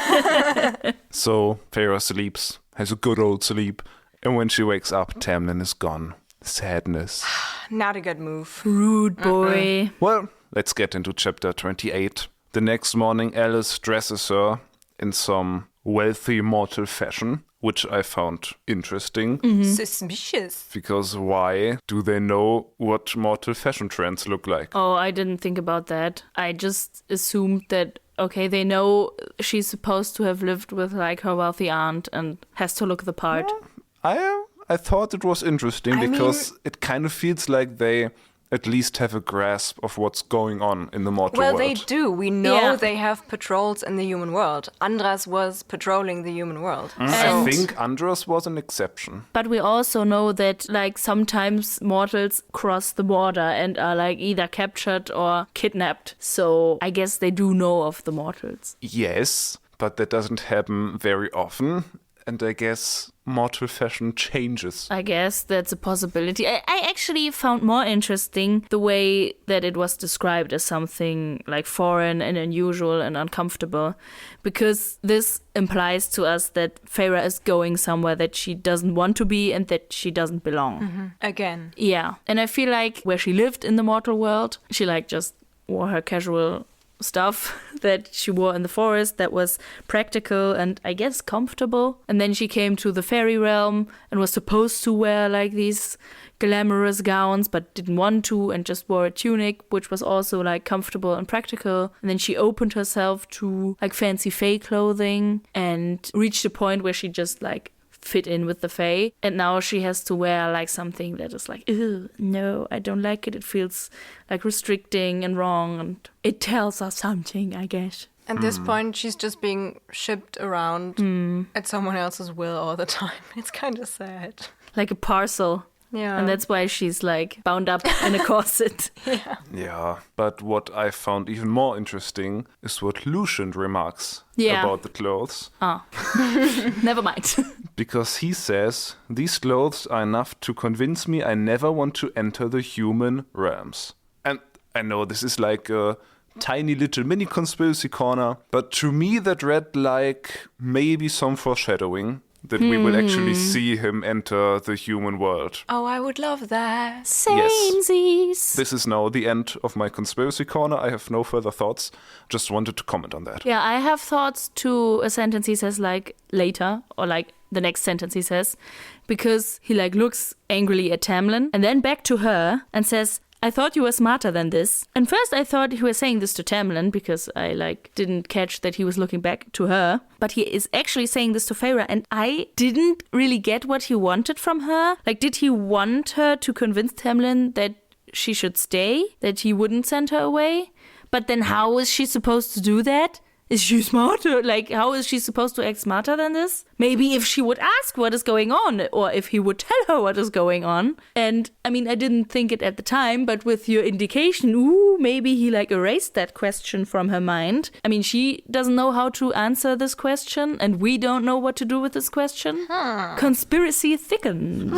So Feyre sleeps, has a good old sleep, and when she wakes up, Tamlin is gone. Sadness. Not a good move. Rude boy. Well, let's get into chapter 28. The next morning, Alice dresses her in some wealthy mortal fashion, which I found interesting. Suspicious. Because why do they know what mortal fashion trends look like? Oh, I didn't think about that. I just assumed that, okay, they know she's supposed to have lived with, like, her wealthy aunt and has to look the part. I thought it was interesting because it kind of feels like they at least have a grasp of what's going on in the mortal world. Well, they do. We know they have patrols in the human world. Andras was patrolling the human world. I think Andras was an exception. But we also know that, like, sometimes mortals cross the border and are, like, either captured or kidnapped. So I guess they do know of the mortals. Yes, but that doesn't happen very often. And I guess mortal fashion changes. I guess that's a possibility. I actually found more interesting the way that it was described as something like foreign and unusual and uncomfortable, because this implies to us that Feyre is going somewhere that she doesn't want to be and that she doesn't belong. Mm-hmm. Again. Yeah. And I feel like where she lived in the mortal world, she like just wore her casual stuff that she wore in the forest that was practical and I guess comfortable. And then she came to the fairy realm and was supposed to wear like these glamorous gowns but didn't want to and just wore a tunic, which was also like comfortable and practical. And then she opened herself to like fancy fae clothing and reached a point where she just like fit in with the fae, and now she has to wear like something that is like, ew, no, I don't like it. It feels like restricting and wrong, and it tells us something, I guess. At this point, she's just being shipped around at someone else's will all the time. It's kind of sad. Like a parcel. Yeah. And that's why she's like bound up in a corset. Yeah, but what I found even more interesting is what Lucien remarks about the clothes. Never mind. Because he says, these clothes are enough to convince me I never want to enter the human realms. And I know this is like a tiny little mini conspiracy corner, but to me that read like maybe some foreshadowing that we will actually see him enter the human world. Oh, I would love that. Samesies. Yes. This is now the end of my conspiracy corner. I have no further thoughts. Just wanted to comment on that. Yeah, I have thoughts to a sentence he says like later, or like the next sentence he says, because he like looks angrily at Tamlin and then back to her and says, I thought you were smarter than this. And first I thought he was saying this to Tamlin because I like didn't catch that he was looking back to her. But he is actually saying this to Feyre, and I didn't really get what he wanted from her. Like, did he want her to convince Tamlin that she should stay, that he wouldn't send her away? But then how is she supposed to do that? Is she smarter? Like, how is she supposed to act smarter than this? Maybe if she would ask what is going on, or if he would tell her what is going on. And, I mean, I didn't think it at the time, but with your indication, maybe he, like, erased that question from her mind. I mean, she doesn't know how to answer this question, and we don't know what to do with this question. Conspiracy thickens.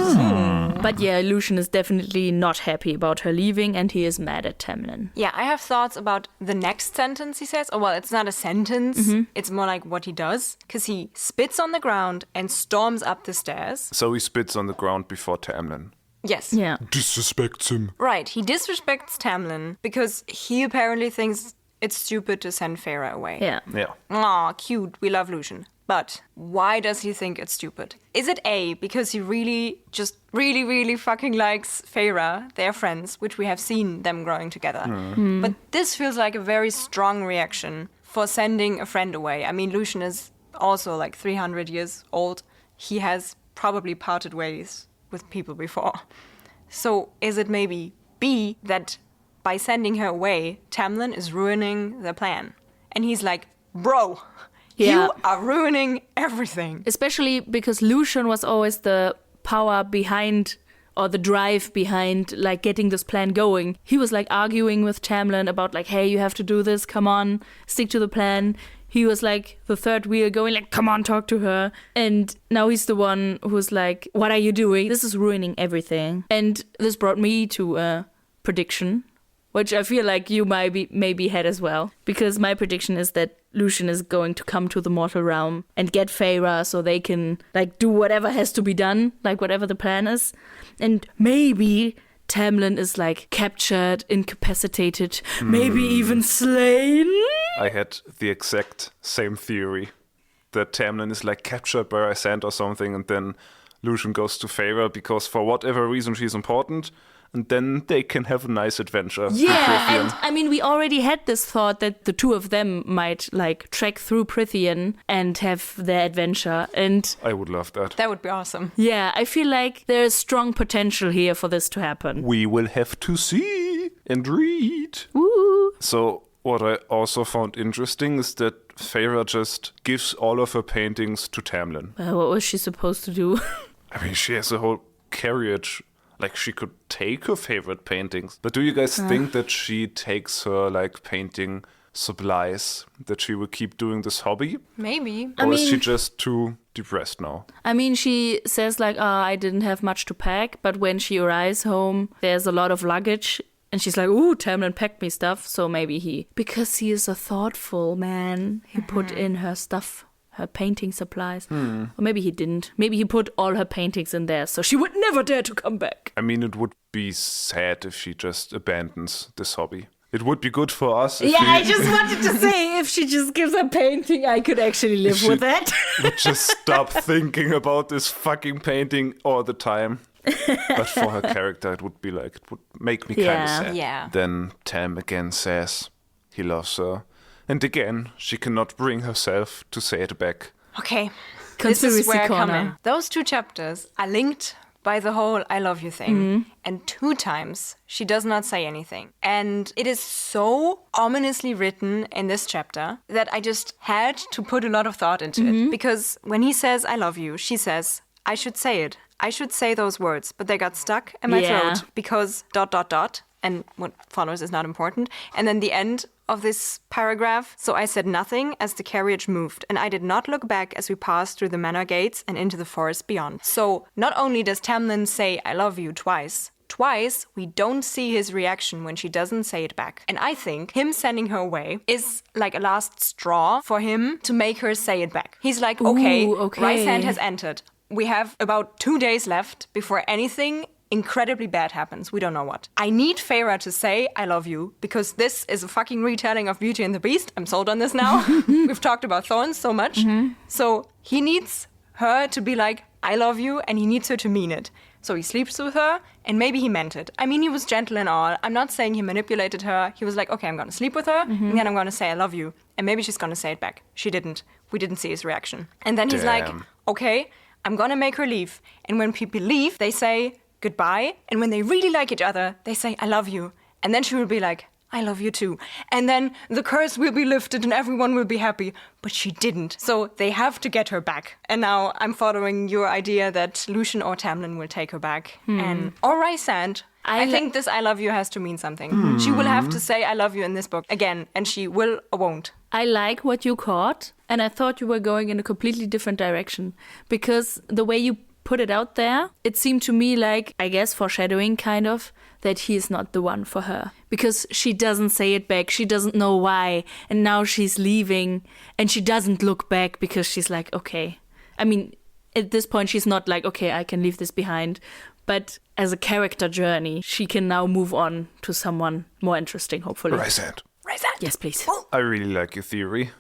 But yeah, Lucien is definitely not happy about her leaving, and he is mad at Tamlin. Yeah, I have thoughts about the next sentence he says. Oh, well, it's not a sentence. It's more like what he does, because he spits on the ground and storms up the stairs. So he spits on the ground before Tamlin. Yes. Yeah. Disrespects him. Right. He disrespects Tamlin because he apparently thinks it's stupid to send Feyre away. Yeah. Aw, cute. We love Lucien. But why does he think it's stupid? Is it A, because he really fucking likes Feyre, they're friends, which we have seen them growing together. But this feels like a very strong reaction for sending a friend away. I mean, Lucien is also like 300 years old. He has probably parted ways with people before. So is it maybe B, that by sending her away, Tamlin is ruining the plan? And he's like, bro, you are ruining everything. Especially because Lucien was always the power behind, or the drive behind, like, getting this plan going. He was, like, arguing with Tamlin about, like, hey, you have to do this, come on, stick to the plan. He was, like, the third wheel going, like, come on, talk to her. And now he's the one who's like, what are you doing? This is ruining everything. And this brought me to a prediction, which I feel like you maybe had as well. Because my prediction is that Lucien is going to come to the mortal realm and get Feyre so they can, like, do whatever has to be done, like, whatever the plan is. And maybe Tamlin is, like, captured, incapacitated, maybe even slain. I had the exact same theory. That Tamlin is, like, captured by Rhysand or something, and then Lucien goes to Feyre because for whatever reason she's important. and then they can have a nice adventure. Yeah, and I mean, we already had this thought that the two of them might like trek through Prythian and have their adventure. And I would love that. That would be awesome. Yeah, I feel like there is strong potential here for this to happen. We will have to see and read. Woo! So what I also found interesting is that Feyre just gives all of her paintings to Tamlin. Well, what was she supposed to do? I mean, she has a whole carriage. Like, she could take her favorite paintings. But do you guys think that she takes her, like, painting supplies, that she will keep doing this hobby? Maybe. Or is she just too depressed now? I mean, she says, like, I didn't have much to pack. But when she arrives home, there's a lot of luggage. And she's like, ooh, Tamlin packed me stuff. So maybe because he is a thoughtful man, he put in her stuff. Her painting supplies. Or maybe he didn't. Maybe he put all her paintings in there so she would never dare to come back. I mean, it would be sad if she just abandons this hobby. It would be good for us if I just wanted to say, if she just gives a painting, I could actually live with that. would just stop thinking about this fucking painting all the time. But for her character, it would be like, it would make me kind of sad. Yeah. Then Tam again says he loves her. And again, she cannot bring herself to say it back. Okay. Conspiracy this is where corner. I come in. Those two chapters are linked by the whole I love you thing. And 2 times she does not say anything. And it is so ominously written in this chapter that I just had to put a lot of thought into it. Because when he says I love you, she says, I should say it. I should say those words, but they got stuck in my throat because ... And what follows is not important. And then the end of this paragraph. So I said nothing as the carriage moved, and I did not look back as we passed through the manor gates and into the forest beyond. So not only does Tamlin say I love you twice, we don't see his reaction when she doesn't say it back. And I think him sending her away is like a last straw for him to make her say it back. He's like, okay. Rhysand has entered. We have about 2 days left before anything incredibly bad happens. We don't know what. I need Feyre to say I love you because this is a fucking retelling of Beauty and the Beast. I'm sold on this now. We've talked about thorns so much. So he needs her to be like I love you, and he needs her to mean it. So he sleeps with her, and maybe he meant it. I mean, he was gentle and all. I'm not saying he manipulated her. He was like, okay, I'm going to sleep with her, and then I'm going to say I love you. And maybe she's going to say it back. She didn't. We didn't see his reaction. And then he's like, okay, I'm going to make her leave. And when people leave, they say goodbye. And when they really like each other, they say, I love you. And then she will be like, I love you too. And then the curse will be lifted and everyone will be happy. But she didn't. So they have to get her back. And now I'm following your idea that Lucien or Tamlin will take her back. Or Rhysand. I think this I love you has to mean something. She will have to say I love you in this book again. And she will or won't. I like what you caught. And I thought you were going in a completely different direction. Because the way you put it out there, it seemed to me like, I guess, foreshadowing kind of, that he is not the one for her. Because she doesn't say it back, she doesn't know why, and now she's leaving, and she doesn't look back because she's like, okay. I mean, at this point, she's not like, okay, I can leave this behind. But as a character journey, she can now move on to someone more interesting, hopefully. Rhysand. Yes, please. I really like your theory.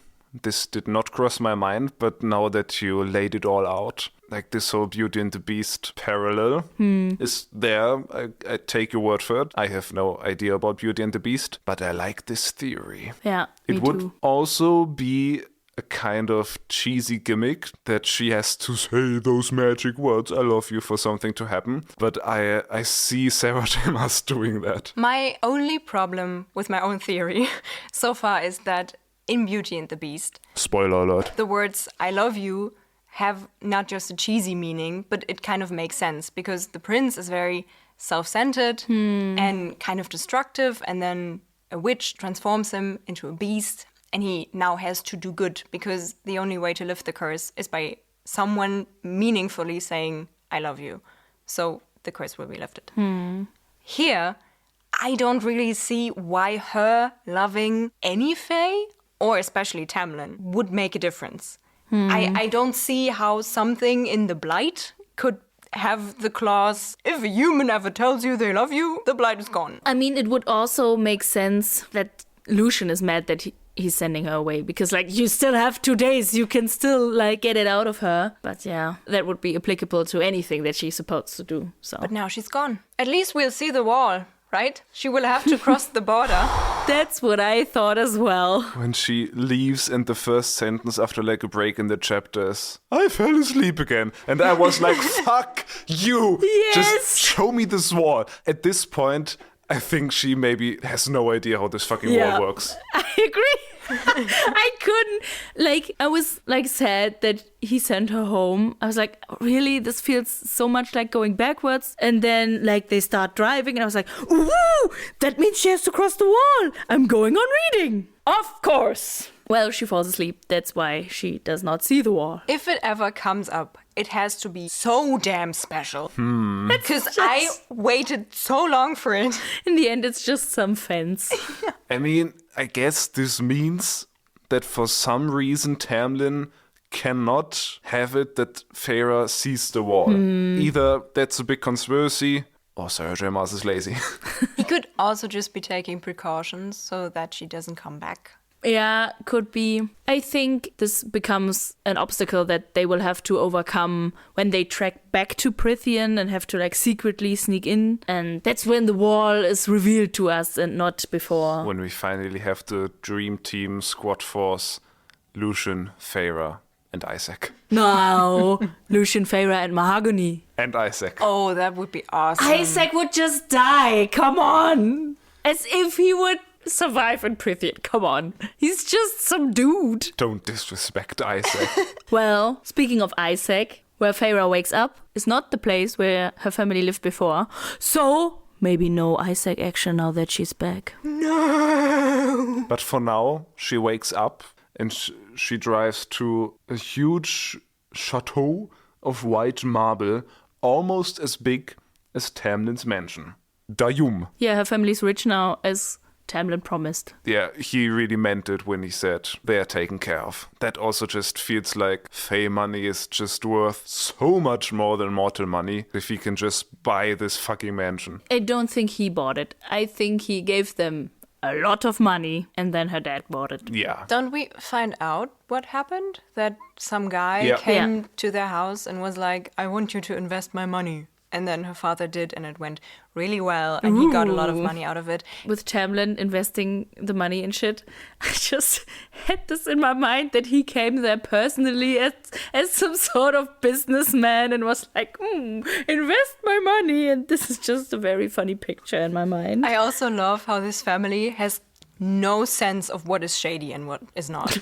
This did not cross my mind, but now that you laid it all out, like this whole Beauty and the Beast parallel is there. I take your word for it. I have no idea about Beauty and the Beast, but I like this theory. Yeah, it would also be a kind of cheesy gimmick that she has to say those magic words, I love you, for something to happen. But I see Sarah J. Maas doing that. My only problem with my own theory so far is that in Beauty and the Beast, spoiler alert, the words I love you have not just a cheesy meaning, but it kind of makes sense because the prince is very self-centered and kind of destructive, and then a witch transforms him into a beast, and he now has to do good because the only way to lift the curse is by someone meaningfully saying I love you. So the curse will be lifted. Here, I don't really see why her loving any Fae, or especially Tamlin, would make a difference. I don't see how something in the Blight could have the clause, if a human ever tells you they love you, the Blight is gone. I mean, it would also make sense that Lucien is mad that he's sending her away because, like, you still have 2 days. You can still, like, get it out of her. But yeah, that would be applicable to anything that she's supposed to do. So. But now she's gone. At least we'll see the wall, right? She will have to cross the border. That's what I thought as well. When she leaves and the first sentence after like a break in the chapters, I fell asleep again. And I was like, fuck you. Yes. Just show me this wall. At this point, I think she maybe has no idea how this fucking wall works. I agree. I couldn't. Like, I was like sad that he sent her home. I was like, really? This feels so much like going backwards. And then like they start driving and I was like, ooh, that means she has to cross the wall. I'm going on reading. Of course. Well, she falls asleep. That's why she does not see the wall. If it ever comes up, it has to be so damn special. Because I waited so long for it. In the end, it's just some fence. I mean, I guess this means that for some reason Tamlin cannot have it that Feyre sees the wall. Either that's a big conspiracy or Sarah J. Maas is lazy. He could also just be taking precautions so that she doesn't come back. Yeah, could be. I think this becomes an obstacle that they will have to overcome when they track back to Prythian and have to like secretly sneak in. And that's when the wall is revealed to us and not before. When we finally have the dream team squad force, Lucien, Feyre, and Isaac. No, Lucien, Feyre, and Mahogany. And Isaac. Oh, that would be awesome. Isaac would just die. Come on. As if he would survive in Prythian. Come on. He's just some dude. Don't disrespect Isaac. Well, speaking of Isaac, where Feyre wakes up is not the place where her family lived before. So maybe no Isaac action now that she's back. No. But for now, she wakes up and she drives to a huge chateau of white marble, almost as big as Tamlin's mansion. Dayum. Yeah, her family's rich now, as Tamlin promised. Yeah, he really meant it when he said they are taken care of. That also just feels like Fae money is just worth so much more than mortal money if he can just buy this fucking mansion. I don't think he bought it. I think he gave them a lot of money and then her dad bought it. Yeah. Don't we find out what happened? That some guy came to their house and was like, I want you to invest my money. And then her father did, and it went really well, and he got a lot of money out of it. With Tamlin investing the money in shit, I just had this in my mind that he came there personally as some sort of businessman and was like, invest my money. And this is just a very funny picture in my mind. I also love how this family has no sense of what is shady and what is not.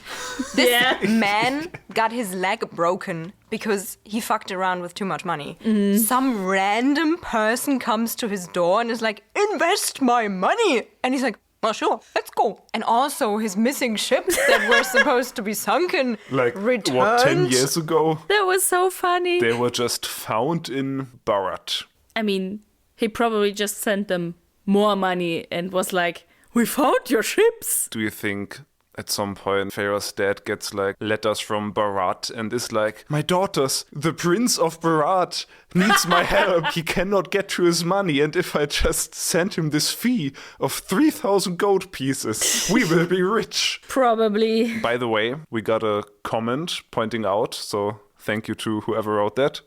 This man got his leg broken because he fucked around with too much money. Some random person comes to his door and is like, invest my money. And he's like, well, sure, let's go. And also his missing ships that were supposed to be sunken returned. What, 10 years ago? That was so funny. They were just found in Bharat. I mean, he probably just sent them more money and was like, we found your ships. Do you think at some point Feyre's dad gets like letters from Bharat and is like, my daughters, the prince of Bharat needs my help. He cannot get to his money. And if I just send him this fee of 3,000 gold pieces, we will be rich. Probably. By the way, we got a comment pointing out, so thank you to whoever wrote that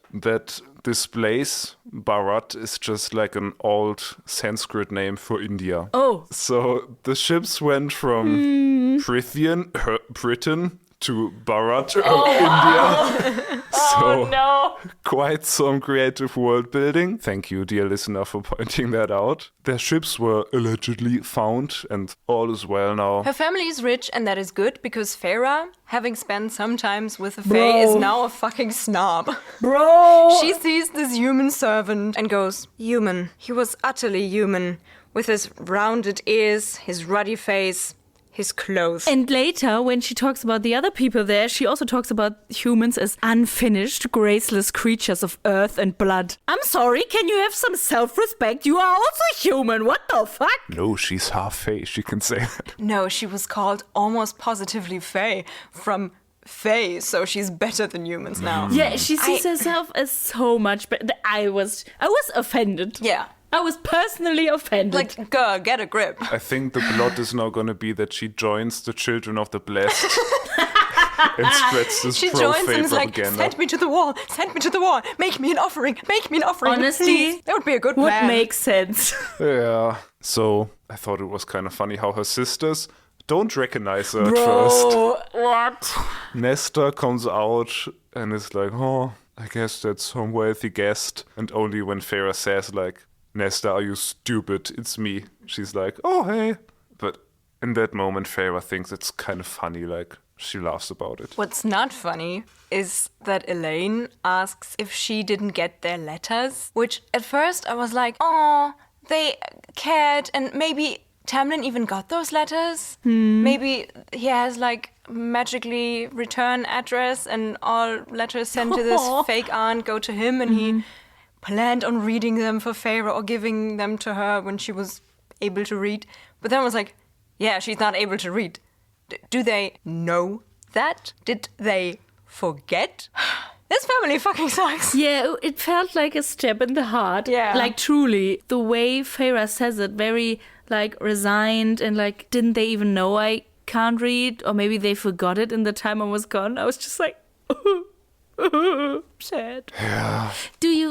this place, Bharat, is just like an old Sanskrit name for India. Oh. So the ships went from Prythian, Britain, to Bharat, India. So, no. Quite some creative world building. Thank you, dear listener, for pointing that out. Their ships were allegedly found, and all is well now. Her family is rich, and that is good, because Feyre, having spent some times with the Fae, is now a fucking snob. Bro! She sees this human servant and goes, human. He was utterly human, with his rounded ears, his ruddy face, his clothes. And later, when she talks about the other people there, she also talks about humans as unfinished, graceless creatures of earth and blood. I'm sorry, can you have some self-respect? You are also human, what the fuck? No, she's half Fae, she can say that. No, she was called almost positively Fae from Fae, so she's better than humans now. Yeah, she sees herself as so much better. I was offended. Yeah. I was personally offended. Like, girl, get a grip. I think the plot is now going to be that she joins the Children of the Blessed and spreads this She pro-Fae joins and is like, propaganda. send me to the wall, make me an offering, Honestly, please. That would be a good plan. Would make sense. Yeah. So I thought it was kind of funny how her sisters don't recognize her at Bro, first. what? Nesta comes out and is like, oh, I guess that's some wealthy guest. And only when Feyre says, like, Nesta, are you stupid? It's me. She's like, oh, hey. But in that moment, Feyre thinks it's kind of funny, like, she laughs about it. What's not funny is that Elaine asks if she didn't get their letters, which at first I was like, oh, they cared, and maybe Tamlin even got those letters. Maybe he has like magically return address and all letters sent to this fake aunt go to him, and he planned on reading them for Feyre or giving them to her when she was able to read. But then I was like, yeah, she's not able to read. Do they know that? Did they forget? This family fucking sucks. Yeah, it felt like a stab in the heart. Yeah. Like, truly. The way Feyre says it, very, like, resigned and, like, didn't they even know I can't read? Or maybe they forgot it in the time I was gone. I was just like, sad. Yeah.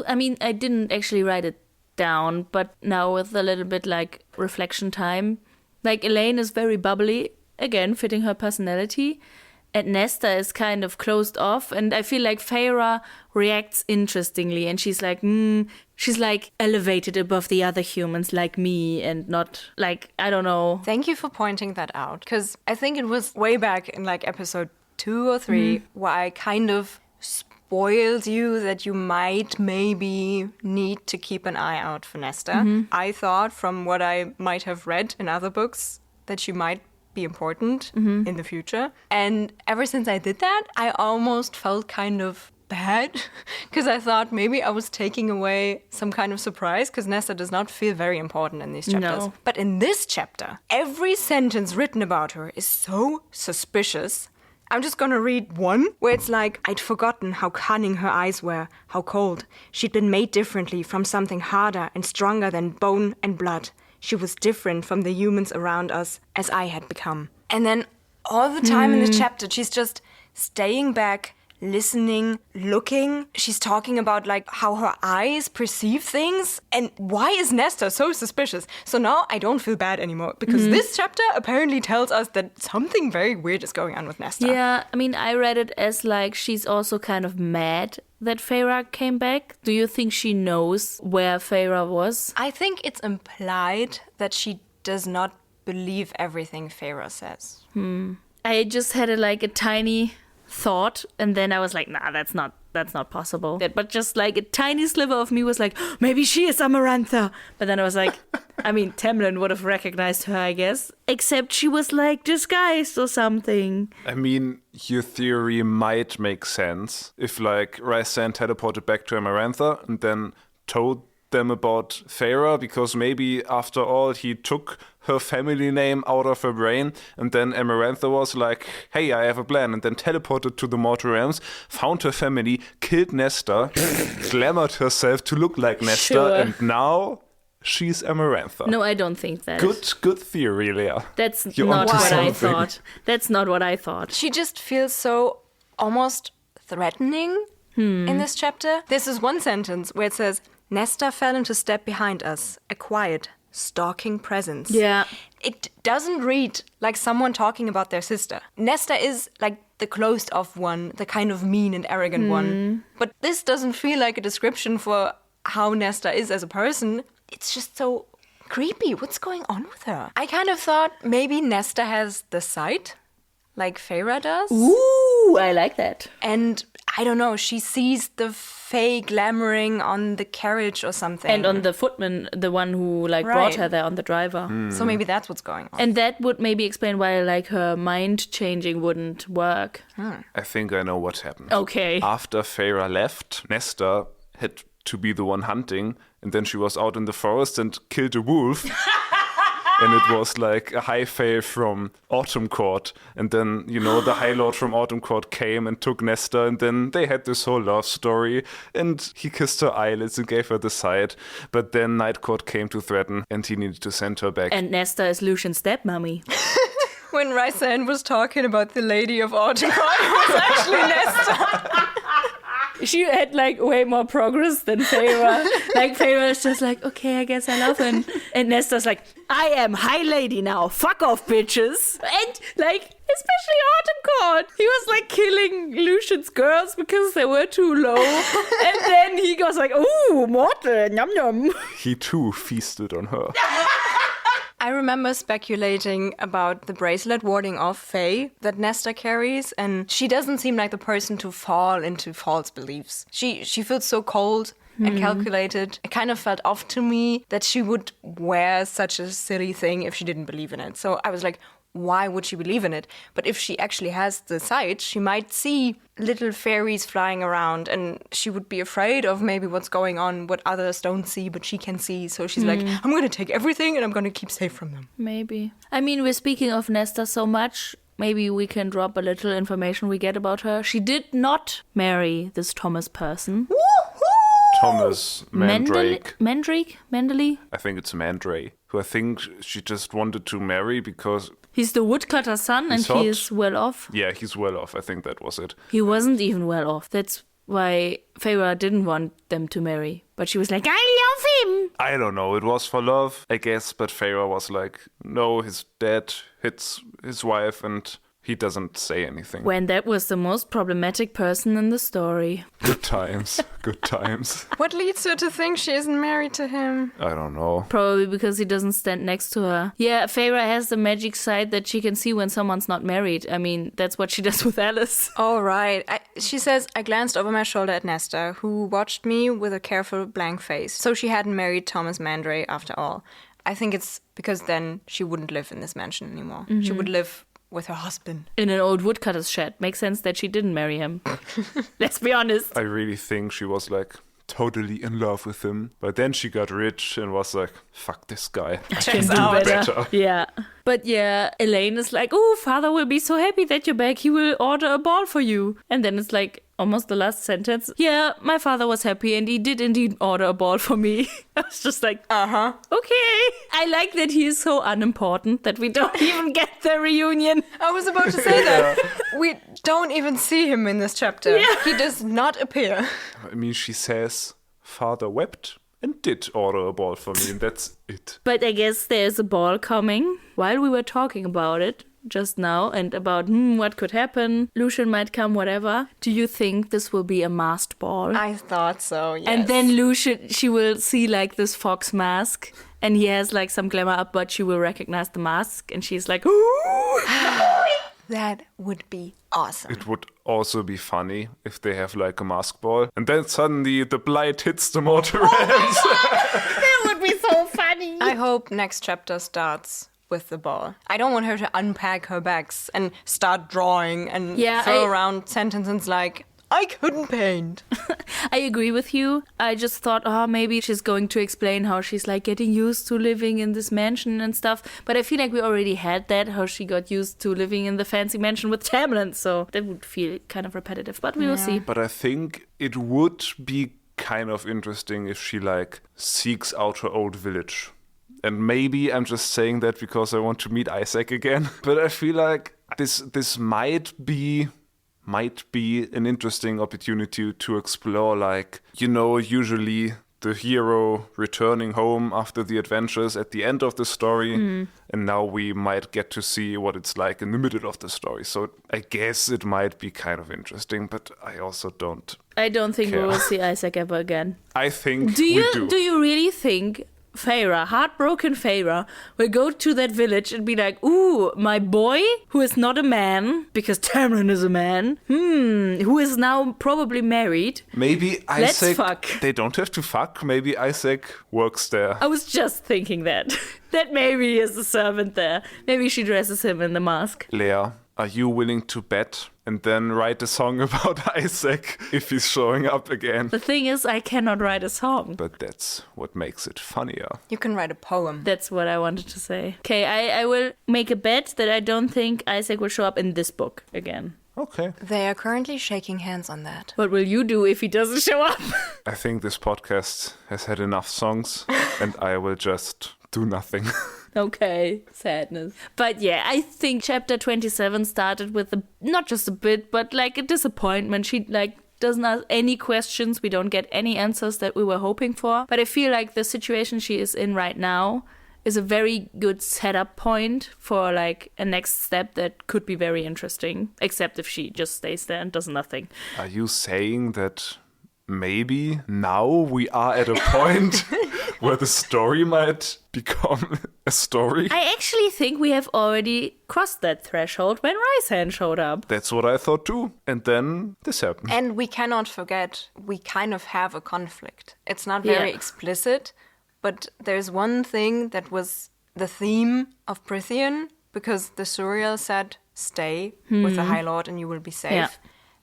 I mean, I didn't actually write it down, but now with a little bit, like, reflection time. Like, Elaine is very bubbly, again, fitting her personality. And Nesta is kind of closed off, and I feel like Feyre reacts interestingly, and she's like, she's like elevated above the other humans like me, and not like, I don't know. Thank you for pointing that out, because I think it was way back in like episode 2 or 3 where I kind of spoiled you that you might maybe need to keep an eye out for Nesta. I thought from what I might have read in other books that she might be important in the future. And ever since I did that, I almost felt kind of bad because I thought maybe I was taking away some kind of surprise because Nesta does not feel very important in these chapters. No. But in this chapter, every sentence written about her is so suspicious. I'm just gonna read one where it's like, I'd forgotten how cunning her eyes were, how cold. She'd been made differently from something harder and stronger than bone and blood. She was different from the humans around us as I had become. And then all the time in this chapter, she's just staying back, listening, looking. She's talking about like how her eyes perceive things. And why is Nesta so suspicious? So now I don't feel bad anymore because this chapter apparently tells us that something very weird is going on with Nesta. Yeah, I mean, I read it as like she's also kind of mad that Feyre came back. Do you think she knows where Feyre was? I think it's implied that she does not believe everything Feyre says. I just had a tiny thought, and then I was like, nah, that's not possible. But just like a tiny sliver of me was like, maybe she is Amarantha. But then I was like, I mean, Tamlin would have recognized her, I guess. Except she was like disguised or something. I mean, your theory might make sense if like Rhysand teleported back to Amarantha and then told them about Feyre, because maybe after all he took her family name out of her brain, and then Amarantha was like, hey, I have a plan, and then teleported to the Mortal Realms, found her family, killed Nesta, glamored herself to look like Nesta, Sure. and now she's Amarantha. No, I don't think that. Good theory, Lea. That's You're not onto what I something. thought. That's not what I thought. She just feels so almost threatening in this chapter. This is one sentence where it says, Nesta fell into step behind us, a quiet, stalking presence. Yeah. It doesn't read like someone talking about their sister. Nesta is like the closed off one, the kind of mean and arrogant one. But this doesn't feel like a description for how Nesta is as a person. It's just so creepy. What's going on with her? I kind of thought maybe Nesta has the sight, like Feyre does. Ooh, I like that. And I don't know, she sees the Fae glamoring on the carriage or something. And on the footman, the one who like Right. brought her there on the driver. So maybe that's what's going on. And that would maybe explain why like her mind changing wouldn't work. I think I know what happened. Okay. After Feyre left, Nesta had to be the one hunting, and then she was out in the forest and killed a wolf. And it was like a High Fae from Autumn Court. And then, the High Lord from Autumn Court came and took Nesta. And then they had this whole love story. And he kissed her eyelids and gave her the side. But then Night Court came to threaten and he needed to send her back. And Nesta is Lucien's stepmommy. When Rhysand was talking about the Lady of Autumn Court, it was actually Nesta. She had way more progress than Feyre. Feyre is just okay, I guess I love him. And Nesta's I am High Lady now. Fuck off, bitches. And especially Autumn Court. He was killing Lucien's girls because they were too low. And then he goes ooh, mortal, yum yum. He too feasted on her. I remember speculating about the bracelet warding off Fae that Nesta carries, and she doesn't seem like the person to fall into false beliefs. She feels so cold and calculated. It kind of felt off to me that she would wear such a silly thing if she didn't believe in it. So I was why would she believe in it? But if she actually has the sight, she might see little fairies flying around and she would be afraid of maybe what's going on, what others don't see, but she can see. So she's I'm going to take everything and I'm going to keep safe from them. Maybe. I mean, we're speaking of Nesta so much. Maybe we can drop a little information we get about her. She did not marry this Thomas person. Thomas Mandrake. Mandrake? I think it's Mandrake, who I think she just wanted to marry because... He's the woodcutter's son and he is well off. Yeah, he's well off. I think that was it. He wasn't even well off. That's why Feyre didn't want them to marry. But she was I love him! I don't know. It was for love, I guess. But Feyre was no, his dad hits his wife and... he doesn't say anything. When that was the most problematic person in the story. Good times. Good times. What leads her to think she isn't married to him? I don't know. Probably because he doesn't stand next to her. Yeah, Feyre has the magic side that she can see when someone's not married. I mean, that's what she does with Alice. Oh, right. She says, I glanced over my shoulder at Nesta, who watched me with a careful blank face. So she hadn't married Thomas Mandrake after all. I think it's because then she wouldn't live in this mansion anymore. Mm-hmm. She would live... with her husband. In an old woodcutter's shed. Makes sense that she didn't marry him. Let's be honest. I really think she was totally in love with him. But then she got rich and was fuck this guy. I can do better. Yeah. But yeah, Elaine is oh, father will be so happy that you're back. He will order a ball for you. And then it's almost the last sentence. Yeah, my father was happy and he did indeed order a ball for me. I was just uh-huh. Okay. I like that he is so unimportant that we don't even get the reunion. I was about to say that. We don't even see him in this chapter. Yeah. He does not appear. I mean, she says, father wept and did order a ball for me, and that's it. But I guess there's a ball coming. While we were talking about it just now and about what could happen, Lucien might come, whatever. Do you think this will be a masked ball? I thought so, yes. And then Lucien, she will see this fox mask and he has some glamour up, but she will recognize the mask and she's ooh! That would be awesome. It would also be funny if they have a mask ball and then suddenly the blight hits the mortar realms. That would be so funny. I hope next chapter starts with the ball. I don't want her to unpack her bags and start drawing and throw around sentences I couldn't paint. I agree with you. I just thought, maybe she's going to explain how she's getting used to living in this mansion and stuff. But I feel we already had that, how she got used to living in the fancy mansion with Tamlin. So that would feel kind of repetitive, but we will see. But I think it would be kind of interesting if she seeks out her old village. And maybe I'm just saying that because I want to meet Isaac again. But I feel this might be an interesting opportunity to explore, usually the hero returning home after the adventures at the end of the story. And now we might get to see what it's like in the middle of the story. So I guess it might be kind of interesting, but I also don't I don't think care. We will see Isaac ever again. I think do we do. Do you really think Feyre, heartbroken Feyre, will go to that village and be ooh, my boy, who is not a man, because Tamlin is a man, who is now probably married. Maybe Isaac... Let's fuck. They don't have to fuck. Maybe Isaac works there. I was just thinking that. That maybe he is a servant there. Maybe she dresses him in the mask. Lea, are you willing to bet and then write a song about Isaac if he's showing up again. The thing is, I cannot write a song. But that's what makes it funnier. You can write a poem. That's what I wanted to say. Okay, I will make a bet that I don't think Isaac will show up in this book again. Okay. They are currently shaking hands on that. What will you do if he doesn't show up? I think this podcast has had enough songs, and I will just do nothing. Okay, sadness. But yeah, I think chapter 27 started with not just a bit, but like a disappointment. She doesn't ask any questions. We don't get any answers that we were hoping for. But I feel like the situation she is in right now is a very good setup point for like a next step that could be very interesting, except if she just stays there and does nothing. Are you saying that maybe now we are at a point where the story might become a story? I actually think we have already crossed that threshold when Rhysand showed up. That's what I thought too. And then this happened. And we cannot forget, we kind of have a conflict. It's not very explicit, but there's one thing that was the theme of Prithian, because the Suriel said, stay with the High Lord and you will be safe. Yeah.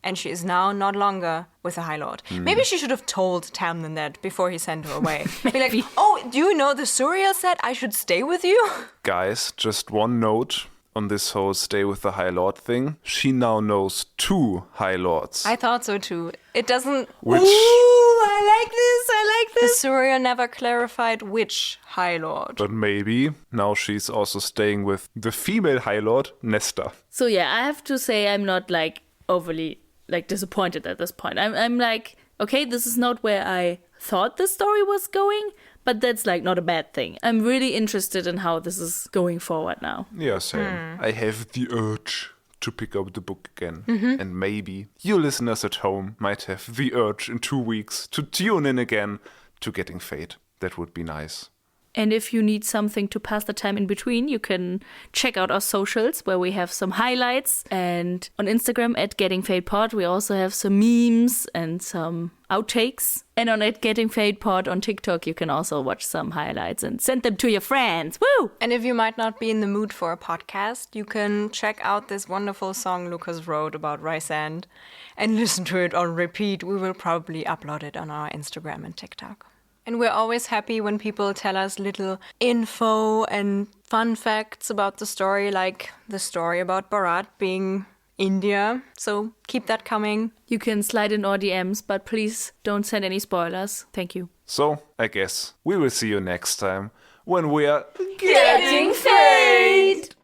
And she is now not longer with the High Lord. Maybe she should have told Tamlin that before he sent her away. Be like, oh, do you know the Suriel said I should stay with you? Guys, just one note on this whole stay with the High Lord thing. She now knows 2 High Lords. I thought so too. It doesn't... Which... Ooh, I like this. The Suriel never clarified which High Lord. But maybe now she's also staying with the female High Lord, Nesta. So yeah, I have to say I'm not like overly like disappointed at this point. I'm like, okay, this is not where I thought the story was going, but that's like not a bad thing. I'm really interested in how this is going forward now. Yeah, same. I have the urge to pick up the book again. And maybe you listeners at home might have the urge in 2 weeks to tune in again to Getting Fae'd. That would be nice. And if you need something to pass the time in between, you can check out our socials where we have some highlights. And on Instagram at Getting Fae'd Pod, we also have some memes and some outtakes. And on at Getting Fae'd Pod on TikTok, you can also watch some highlights and send them to your friends. Woo! And if you might not be in the mood for a podcast, you can check out this wonderful song Lukas wrote about Rhysand and listen to it on repeat. We will probably upload it on our Instagram and TikTok. And we're always happy when people tell us little info and fun facts about the story, like the story about Bharat being India. So keep that coming. You can slide in our DMs, but please don't send any spoilers. Thank you. So, I guess we will see you next time when we are Getting Fae'd!